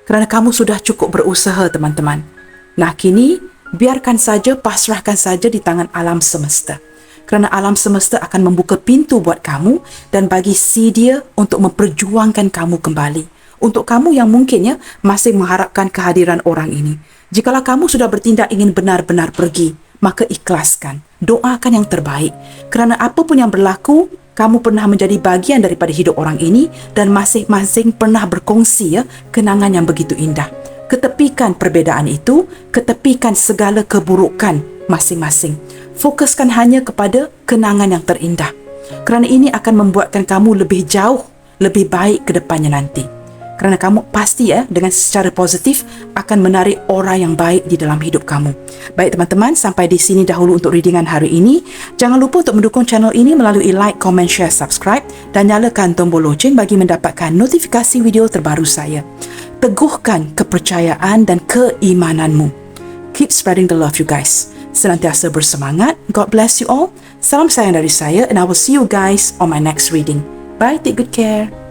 Kerana kamu sudah cukup berusaha teman-teman. Nah, kini Biarkan saja, pasrahkan saja di tangan alam semesta. Kerana alam semesta akan membuka pintu buat kamu dan bagi si dia untuk memperjuangkan kamu kembali. Untuk kamu yang mungkin masih mengharapkan kehadiran orang ini. Jikalau kamu sudah bertindak ingin benar-benar pergi, maka ikhlaskan. Doakan yang terbaik. Kerana apa pun yang berlaku, kamu pernah menjadi bahagian daripada hidup orang ini dan masing-masing pernah berkongsi kenangan yang begitu indah. Ketepikan perbezaan itu, ketepikan segala keburukan masing-masing. Fokuskan hanya kepada kenangan yang terindah. Kerana ini akan membuatkan kamu lebih jauh, lebih baik ke depannya nanti. Kerana kamu pasti dengan secara positif akan menarik orang yang baik di dalam hidup kamu. Baik teman-teman, sampai di sini dahulu untuk readingan hari ini. Jangan lupa untuk mendukung channel ini melalui like, comment, share, subscribe dan nyalakan tombol loceng bagi mendapatkan notifikasi video terbaru saya. Teguhkan kepercayaan dan keimananmu. Keep spreading the love, you guys. Senantiasa bersemangat. God bless you all. Salam sayang dari saya and I will see you guys on my next reading. Bye, take good care.